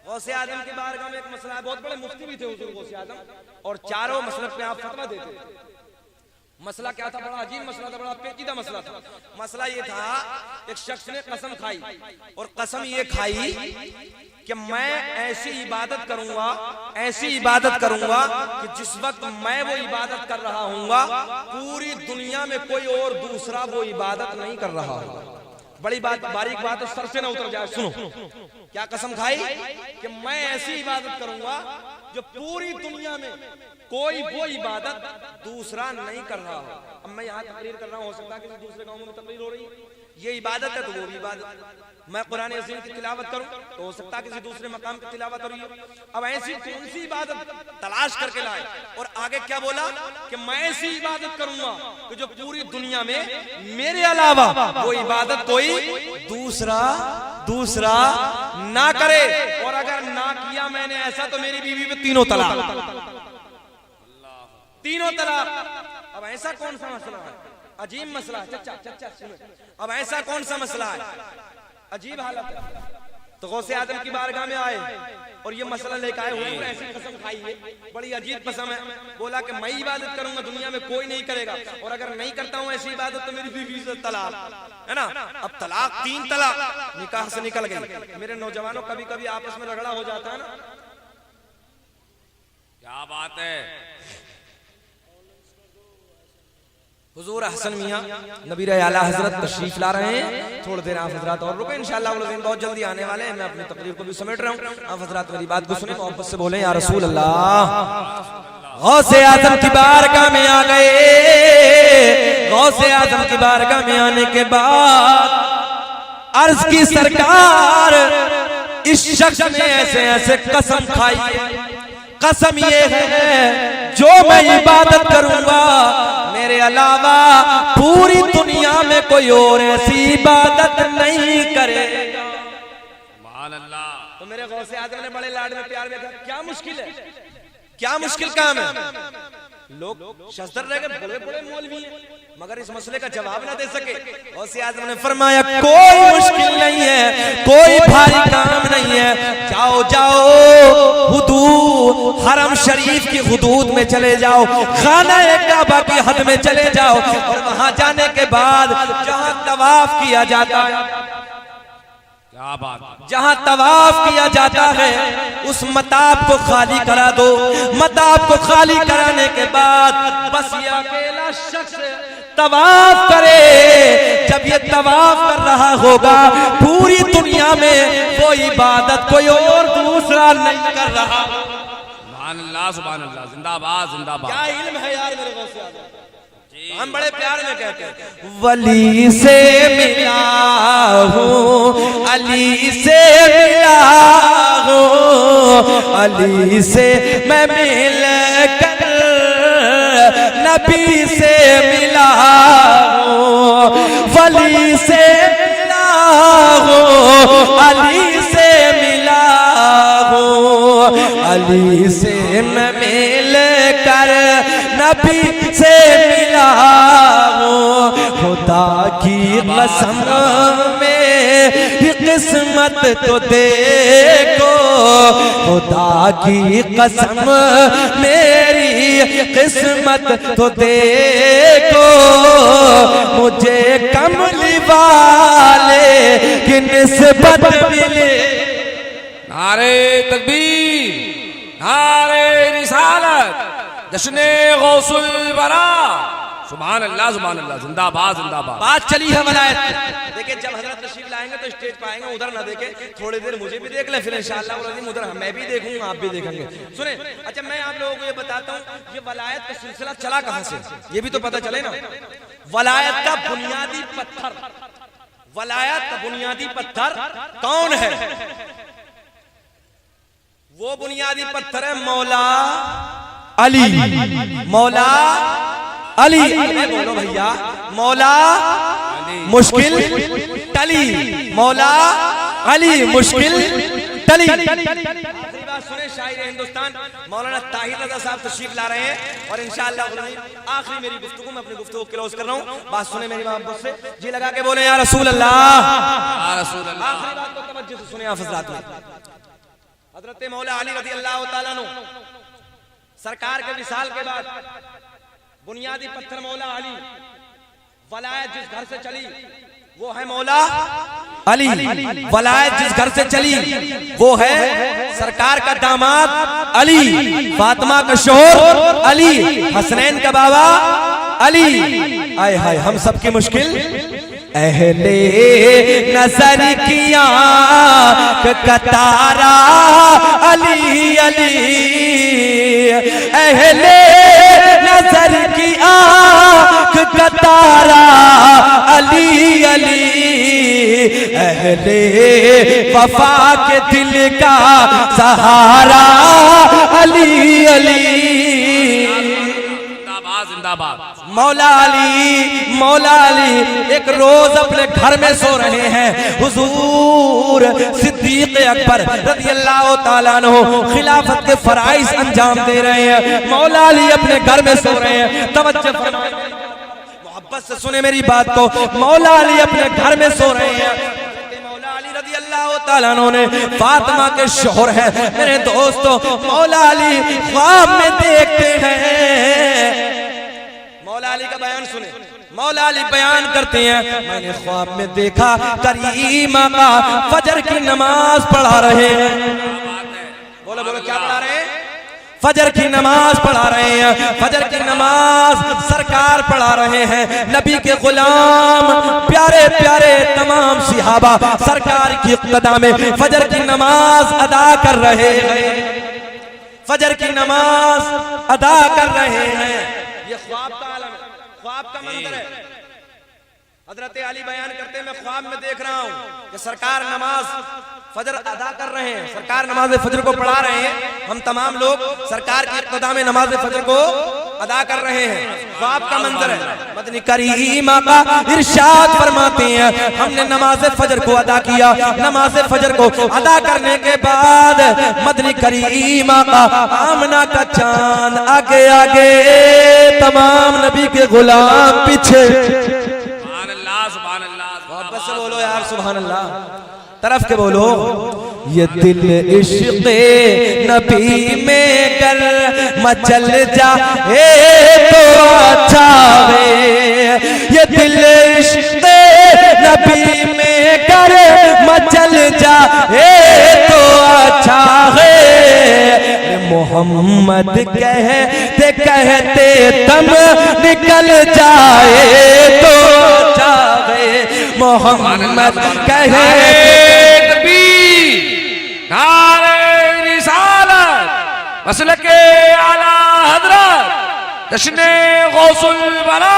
गौसे आजम की बारगाह में एक मसला है। बहुत बड़े मुफ्ती भी थे हुजूर गौसे आजम, और चारों मसलक पे आप फतवा देते थे। मसला क्या था? बड़ा अजीब मसला था, बड़ा पेचीदा मसला था। मसला ये था, एक शख्स ने कसम खाई, और कसम ये खाई कि मैं ऐसी इबादत करूंगा, ऐसी इबादत करूंगा कि जिस वक्त मैं वो इबादत कर रहा हूंगा पूरी दुनिया में कोई और दूसरा वो इबादत नहीं कर रहा होगा। बड़ी बात, बारीक बात है, सर से ना उतर जाए, सुनो। क्या कसम खाई? कि मैं ऐसी इबादत करूंगा जो पूरी दुनिया में कोई वो इबादत दूसरा नहीं कर रहा हो। अब मैं यहाँ तकरीर कर रहा हूँ, हो सकता है किसी दूसरे गांव में तकरीर हो रही है, ये इबादत है तो वो भी इबादत। मैं कुरान अज़ीम की तिलावत करूं तो हो सकता है किसी दूसरे मकाम की तिलावत हो रही है। अब ऐसी कौन सी इबादत तलाश करके लाए, और आगे क्या बोला कि मैं ऐसी इबादत करूंगा कि जो पूरी दुनिया में मेरे अलावा वो इबादत कोई दूसरा ना करे, और अगर ना किया मैंने ऐसा तो मेरी बीवी पे तीनों तलाक। अब ऐसा कौन सा मसला है? अजीब मसला है। चचा सुनो, अब ऐसा कौन सा मसला है? अजीब हालत है। तो गौसे आदम की बारगाह में आए और ये मसला लेकर आए हुए, ऐसी कसम खाई है, बड़ी अजीब कसम है। बोला कि मैं इबादत करूंगा, दुनिया में कोई नहीं करेगा, और अगर नहीं करता हूं ऐसी इबादत तो मेरी बीवी से तलाक, है ना। अब तलाक, 3 तलाक निकाह से निकल गई। मेरे नौजवानों, कभी कभी आपस में झगड़ा हो जाता है ना। क्या बात है। हुजूर हसन मियां नबीर आला हजरत तशरीफ ला रहे हैं। थोड़ी देर आप हजरात और रुके, इंशाअल्लाह बहुत जल्दी आने वाले हैं। मैं अपनी तकरीर को भी समेट रहा हूँ। आप हजरात मेरी बात को सुने, मोहब्बत से बोले या रसूल अल्लाह। गौसे आजम की बारगाह में आ गए। गौसे आजम की बारगाह में आने के बाद अर्ज की सरकार, इस शख्स ने ऐसे ऐसे कसम खाई है। कसम ये है जो मैं इबादत करूंगा मेरे अलावा पूरी दुनिया में कोई और ऐसी इबादत नहीं करेगा। सुभान अल्लाह। तो मेरे गौसे आजम ने बड़े लाड में प्यार में कहा, क्या मुश्किल है, क्या मुश्किल काम है। लोग शस्त्र रह गए, बड़े बड़े मौलवी हैं, मगर इस मसले का जवाब ना दे सके। गौसे आजम ने फरमाया, कोई मुश्किल नहीं है, कोई भारी काम नहीं है। जाओ जाओ हुदूद हरम शरीफ की हुदूद में चले जाओ, खाना काबा की हद में चले जाओ, और वहां जाने के बाद जहां तवाफ किया जाता है, क्या बात, जहां तवाफ किया जाता है उस मताब को खाली करा दो। मताब को खाली कराने के बाद बस ये अकेला शख्स तवाफ करे। जब ये तवाफ कर रहा होगा पूरी दुनिया में वो इबादत कोई और दूसरा नहीं कर रहा। सुभान अल्लाह, सुभान अल्लाह, जिंदाबाद जिंदाबाद। क्या इल्म है यार मेरे गौसे आजम। हम बड़े प्यार में कहते हैं, वली से मिला हूँ, अली से मिला हूँ, अली से मैं मिल कर नबी से मिला हूँ, वली से मिला हूँ, अली से मिला हूँ, अली से मैं मिल कर नबी से मिला हूँ। खुदा की कसम मेरी किस्मत तो देखो, खुदा की कसम मेरी किस्मत तो देखो, मुझे कमली वाले की निस्बत मिले। नारे तकबीर, नारे रिसालत, जश्ने गौसुल बरा। सुभान अल्लाह, सुभान अल्लाह, जिंदाबाद जिंदाबाद। बात चली है वलायत। देखिए जब हजरत तशरीफ लाएंगे तो स्टेज पाएंगे, उधर ना देखे, थोड़ी देर मुझे भी देख ले, फिर इंशाअल्लाह उधर मैं भी देखूंगा, आप भी देखेंगे। सुने, अच्छा मैं आप लोगों को ये बताता हूँ, ये वलायत का सिलसिला चला कहाँ से, ये भी तो पता चले ना। वलायत का बुनियादी पत्थर, वलायत का बुनियादी पत्थर कौन है? वो बुनियादी पत्थर है मौला अली। मौला अली, बोलो भैया, मौला मुश्किल टली, मौला अली मुश्किल टली। आखिरी बात सुने शायर हिंदुस्तान मौलाना ताहिर रज़ा साहब तशरीफ ला रहे हैं और इंशाअल्लाह आखिरी मेरी गुफ्तगू में अपनी गुफ्तगू क्लोज कर रहा हूँ। बात सुने मेरी मोहब्बत से, जी लगा के बोले या रसूल अल्लाह, या रसूल अल्लाह। आखिरी बात को तवज्जो से सुने आप हज़रात में। हज़रत मौला अली रज़ी अल्लाह तआला अन्हु सरकार के विसाल के बाद बुनियादी पत्थर मौला अली, वलायत जिस घर से चली वो है मौला अली, वलायत जिस घर से चली वो है सरकार का दामाद अली, फातिमा का शोहर अली, हसनैन का बाबा अली। आए हाय हम सबकी मुश्किल अहले नजर की आँख का तारा अली अली, अहले नजर की आँख का तारा अली अली, अहले वफा के दिल का सहारा अली अली। जिंदाबाद मौला अली, मौला अली एक रोज अपने घर में सो रहे हैं। हुजूर सिद्दीक अकबर रज़ी अल्लाह तआला अन्हु खिलाफत के फराइज अंजाम दे रहे हैं। मौला अली अपने घर में सो रहे हैं। तवज्जो फरमाएं, मोहब्बत से सुने मेरी बात को। मौला अली अपने घर में सो रहे हैं। मौला अली रज़ी अल्लाह तआला अन्हु ने फातिमा के शोहर है मेरे दोस्तों। मौला अली ख्वाब में देखते हैं, मौला अली का बयान सुने। मौला अली बयान करते हैं मैंने ख्वाब में देखा करीम आका फजर की नमाज पढ़ा रहे हैं। बोलो बोलो क्या पढ़ा रहे हैं? फजर की नमाज पढ़ा रहे हैं। फजर की नमाज सरकार पढ़ा रहे हैं। नबी के गुलाम प्यारे प्यारे तमाम सिहाबा सरकार की इक़्तिदा में फजर की नमाज अदा कर रहे हैं। फजर की नमाज अदा कर रहे हैं। ये ख्वाब का आलम है, ख्वाब का मंजर है। हजरत अली बयान करते हैं मैं ख्वाब में देख रहा हूँ कि सरकार नमाज फजर अदा कर रहे हैं, सरकार नमाज फजर को पढ़ा रहे हैं। हम तमाम लोग सरकार की इक़्तिदा में नमाज फजर को अदा कर रहे हैं। ख्वाब का मंजर है। मदनी करीम आका इरशाद फरमाते हैं हमने नमाज फजर को अदा किया। नमाज फजर को अदा करने के बाद मदनी करीम आका आमना का चांद आगे आगे, तमाम नबी के गुलाम पीछे। मोहब्बत से बोलो यार सुभान अल्लाह, तरफ के बोलो। ये दिल इश्क़ नबी में कर मचल जाए तो अच्छा है। ये दिल इश्क़ नबी में कर मचल जाए तो अच्छा है। मोहम्मद कहते कहते दम निकल जाए तो अच्छा है। मोहम्मद कहते मसल के आला हज़रत जश्ने गौसुल बला।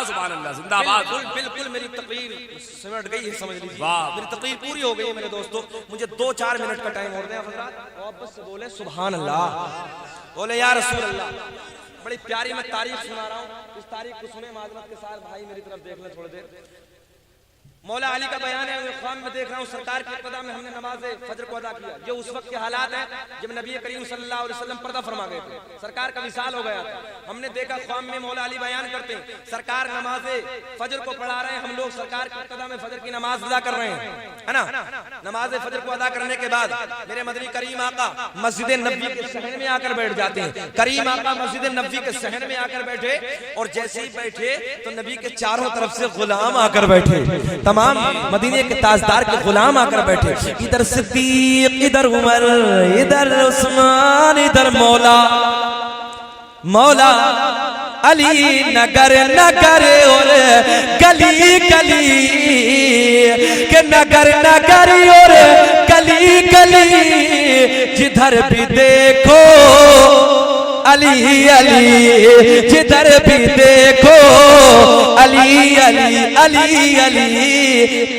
सुभान अल्लाह जिंदाबाद। बिल्कुल मेरी तकरीर सिमट गई है, समझ लीजिए मेरी तकरीर पूरी हो गई है मेरे दोस्तों। मुझे 2-4 मिनट का टाइम और दें हज़रात। मोहब्बत से बोले सुभान अल्लाह, बोले या रसूल अल्लाह। बड़ी प्यारी मैं तारीख सुना रहा हूँ, इस तारीख को सुने माज़रत के साथ। भाई मेरी तरफ देख लें थोड़ी देर। मौला अली का बयान है ख्वाब में देख रहा हूँ सरकार की इक़्तिदा में हमने नमाज फजर को अदा किया। ये उस वक्त के हालात हैं जब नबी करीम सल्लल्लाहु अलैहि वसल्लम पर्दा फरमा गए थे, सरकार का विसाल हो गया था। हमने देखा ख्वाब में मौला अली बयान करते हैं सरकार नमाज फजर को पढ़ा रहे हैं, हम लोग सरकार की इक़्तिदा में फजर की नमाज अदा कर रहे हैं, है ना। नमाज फजर को अदा करने के बाद मेरे मदनी करीम आका मस्जिद नबी के सहन में आकर बैठ जाते हैं। करीम आका मस्जिद नबी के सहन में आकर बैठे और जैसे ही बैठे तो नबी के चारों तरफ से गुलाम आकर बैठे। तमाम मदीने के ताजदार के गुलाम आकर बैठे। इधर सिद्दीक, इधर उमर, इधर उस्मान, इधर मौला मौला अली। नगर नगर और गली गली के नगर नगर और गली गली, जिधर भी देखो अली अली, जिधर भी देखो अली अली अली अली।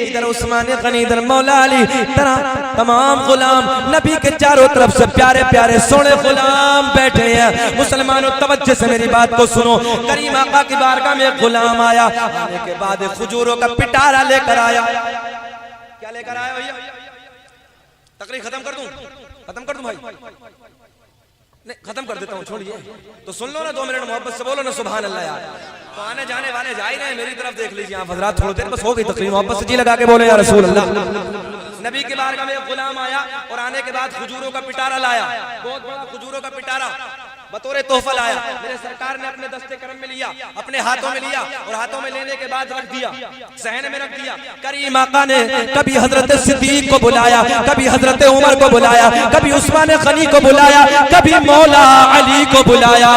इधर उस्मान गनी, इधर मौला अली, तरह तमाम गुलाम नबी के चारों तरफ से प्यारे प्यारे सोने गुलाम बैठे हैं। मुसलमानों तवज्जो से मेरी बात को सुनो। करीम आका की बारगाह में एक गुलाम आया, आने के बाद खजूरों का पिटारा लेकर आया। क्या लेकर आए भैया? तकरीर खत्म कर दूं? खत्म कर दूं भाई? नहीं खत्म कर देता हूँ, छोड़िए। तो सुन लो ना, 2 मिनट मोहब्बत से बोलो ना सुभान अल्लाह यार। तो आने जाने वाले जा ही रहे, मेरी तरफ देख लीजिए आप हजरात, थोड़ी देर बस हो गई तकरीर, मोहब्बत से जी लगा के बोले या रसूल अल्लाह। नबी के बारगाह में एक गुलाम आया और आने के बाद खजूरों का पिटारा लाया, बहुत बड़ा खजूरों का पिटारा बतौरे तोहफा लाया। मेरे सरकार ने अपने दस्ते करम में लिया, अपने हाथों में लिया और हाथों में लेने के बाद रख दिया, सहन में रख दिया। करीम आका ने कभी हजरत सिद्दीक को बुलाया, कभी हजरत उमर को बुलाया, कभी उस्मान गनी को बुलाया, कभी मौला अली को बुलाया,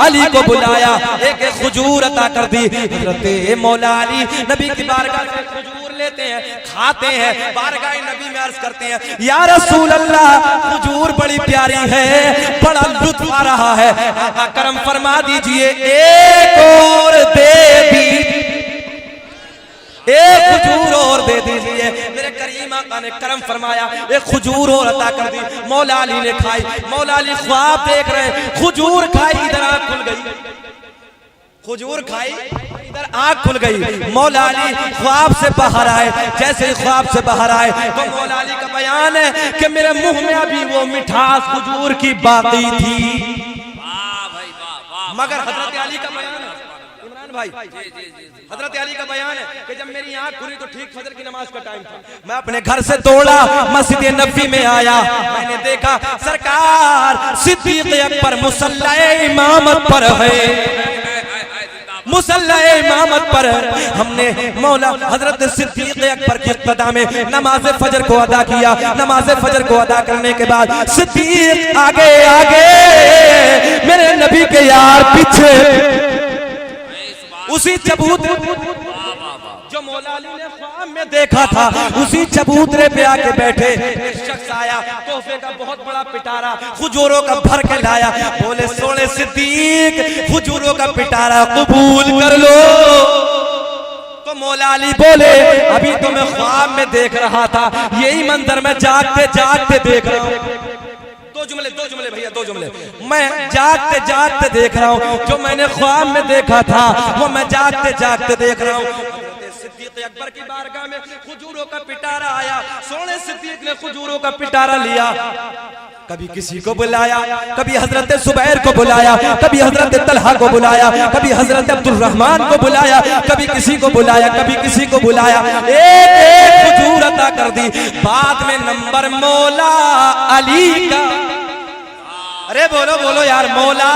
अली को बुलाया। एक एक खजूर अता कर दी। हजरत मौला अली नबी की बारगाह से खजूर लेते हैं, खाते हैं, बारगाह नबी में अर्ज करते हैं या रसूल अल्लाह खजूर बड़ी प्यारी है, बड़ा लुत्फ आ रहा है, आका करम फरमा दीजिए एक और दे दी, एक खजूर और दे दीजिए। मेरे करीम आका ने करम फरमाया, एक खजूर और अता कर दी। मौला अली ने खाई, मौला अली ख्वाब देख रहे, खजूर खाई, इधर आंख खुल गई, खजूर खाई, इधर आंख खुल गई। मौला अली ख्वाब से बाहर आए, जैसे ही ख्वाब से बाहर आए तो मौला अली का बयान है कि मेरे मुंह में अभी वो मिठास खजूर की बाकी थी। मगर हजरत अली का बयान है, इमरान भाई, हजरत अली का बयान है कि जब मेरी आंख खुली तो ठीक फजर की नमाज का टाइम था। मैं अपने घर से दौड़ा, मस्जिद नबी में आया, मैंने देखा सरकार सिद्दीक अकबर मुसल्ला इमामत पर है, मुसल्ला इमामत पर। हमने मौला हजरत सिद्दीक अकबर की इक़्तिदा में नमाज फजर को अदा किया। नमाज फजर को अदा करने के बाद सिद्दीक आगे आगे, मेरे नबी के यार पीछे, उसी चबूतरे जो मौला अली ने ख्वाब में देखा था, उसी चबूतरे पे आके बैठे एक शख्स आया, तोहफे का बहुत बड़ा पिटारा खजूरों का भर के लाया। बोले सोने सिद्दीक खजूरों का पिटारा कबूल कर लो। तो मौला अली बोले अभी तो मैं ख्वाब में देख रहा था, यही मंजर मैं जागते जागते देख रहा हूँ। दो जुमले भैया, 2 जुमले। मैं जागते जागते देख रहा हूँ, जो मैंने ख्वाब में देखा था वो मैं जागते जागते देख रहा हूँ। सिद्दीक अकबर की बारगाह में खजूरों का पिटारा आया, सोने सिद्दीक ने खजूरों का पिटारा लिया, कभी किसी को बुलाया, कभी हजरत जुबैर को बुलाया, कभी हजरत तलहा को बुलाया, कभी हजरत अब्दुल रहमान को बुलाया, कभी किसी को बुलाया, कभी किसी को बुलाया, एक एक खजूर अता कर दी। बाद में नंबर मौला अली का, अरे बोलो बोलो यार, मौला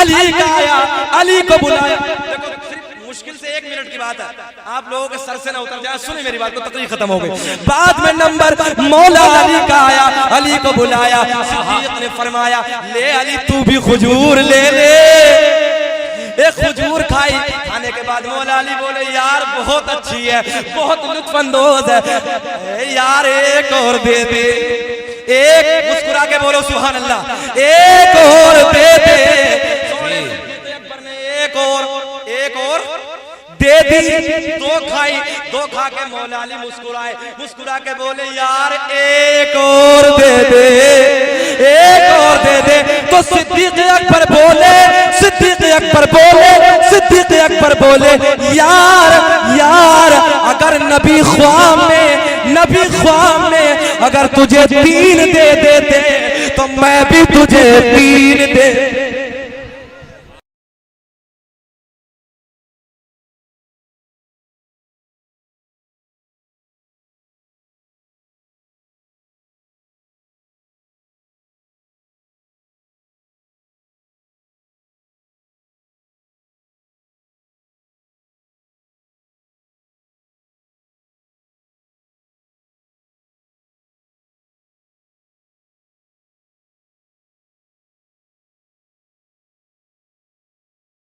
अली का आया, अली को बुलाया। देखो मुश्किल से 1 मिनट की बात है, आप लोगों के सर से ना उतर जाए, सुनिए मेरी बात को, तकरीर खत्म हो गई। बाद में नंबर मौला अली का आया, अली को बुलाया। सिद्दीक ने फरमाया ले अली तू भी खजूर ले ले। एक खजूर खाई, खाने के बाद मौला अली बोले यार बहुत अच्छी है, बहुत लुत्फअंदोज है यार, एक और दे दे। एक मुस्कुरा के बोलो सुभान अल्लाह, एक और दे दे। अकबर ने एक और दे दी। 2 खाई, 2 खा के मौला अली मुस्कुराए, मुस्कुरा के बोले यार एक और दे दे, एक और दे दे। तो सिद्दीक अकबर बोले, सिद्दीक अकबर बोले, सिद्दीक अकबर बोले यार यार अगर नबी ख्वाब में अगर तुझे 3 दे देते तो मैं भी तुझे 3 दे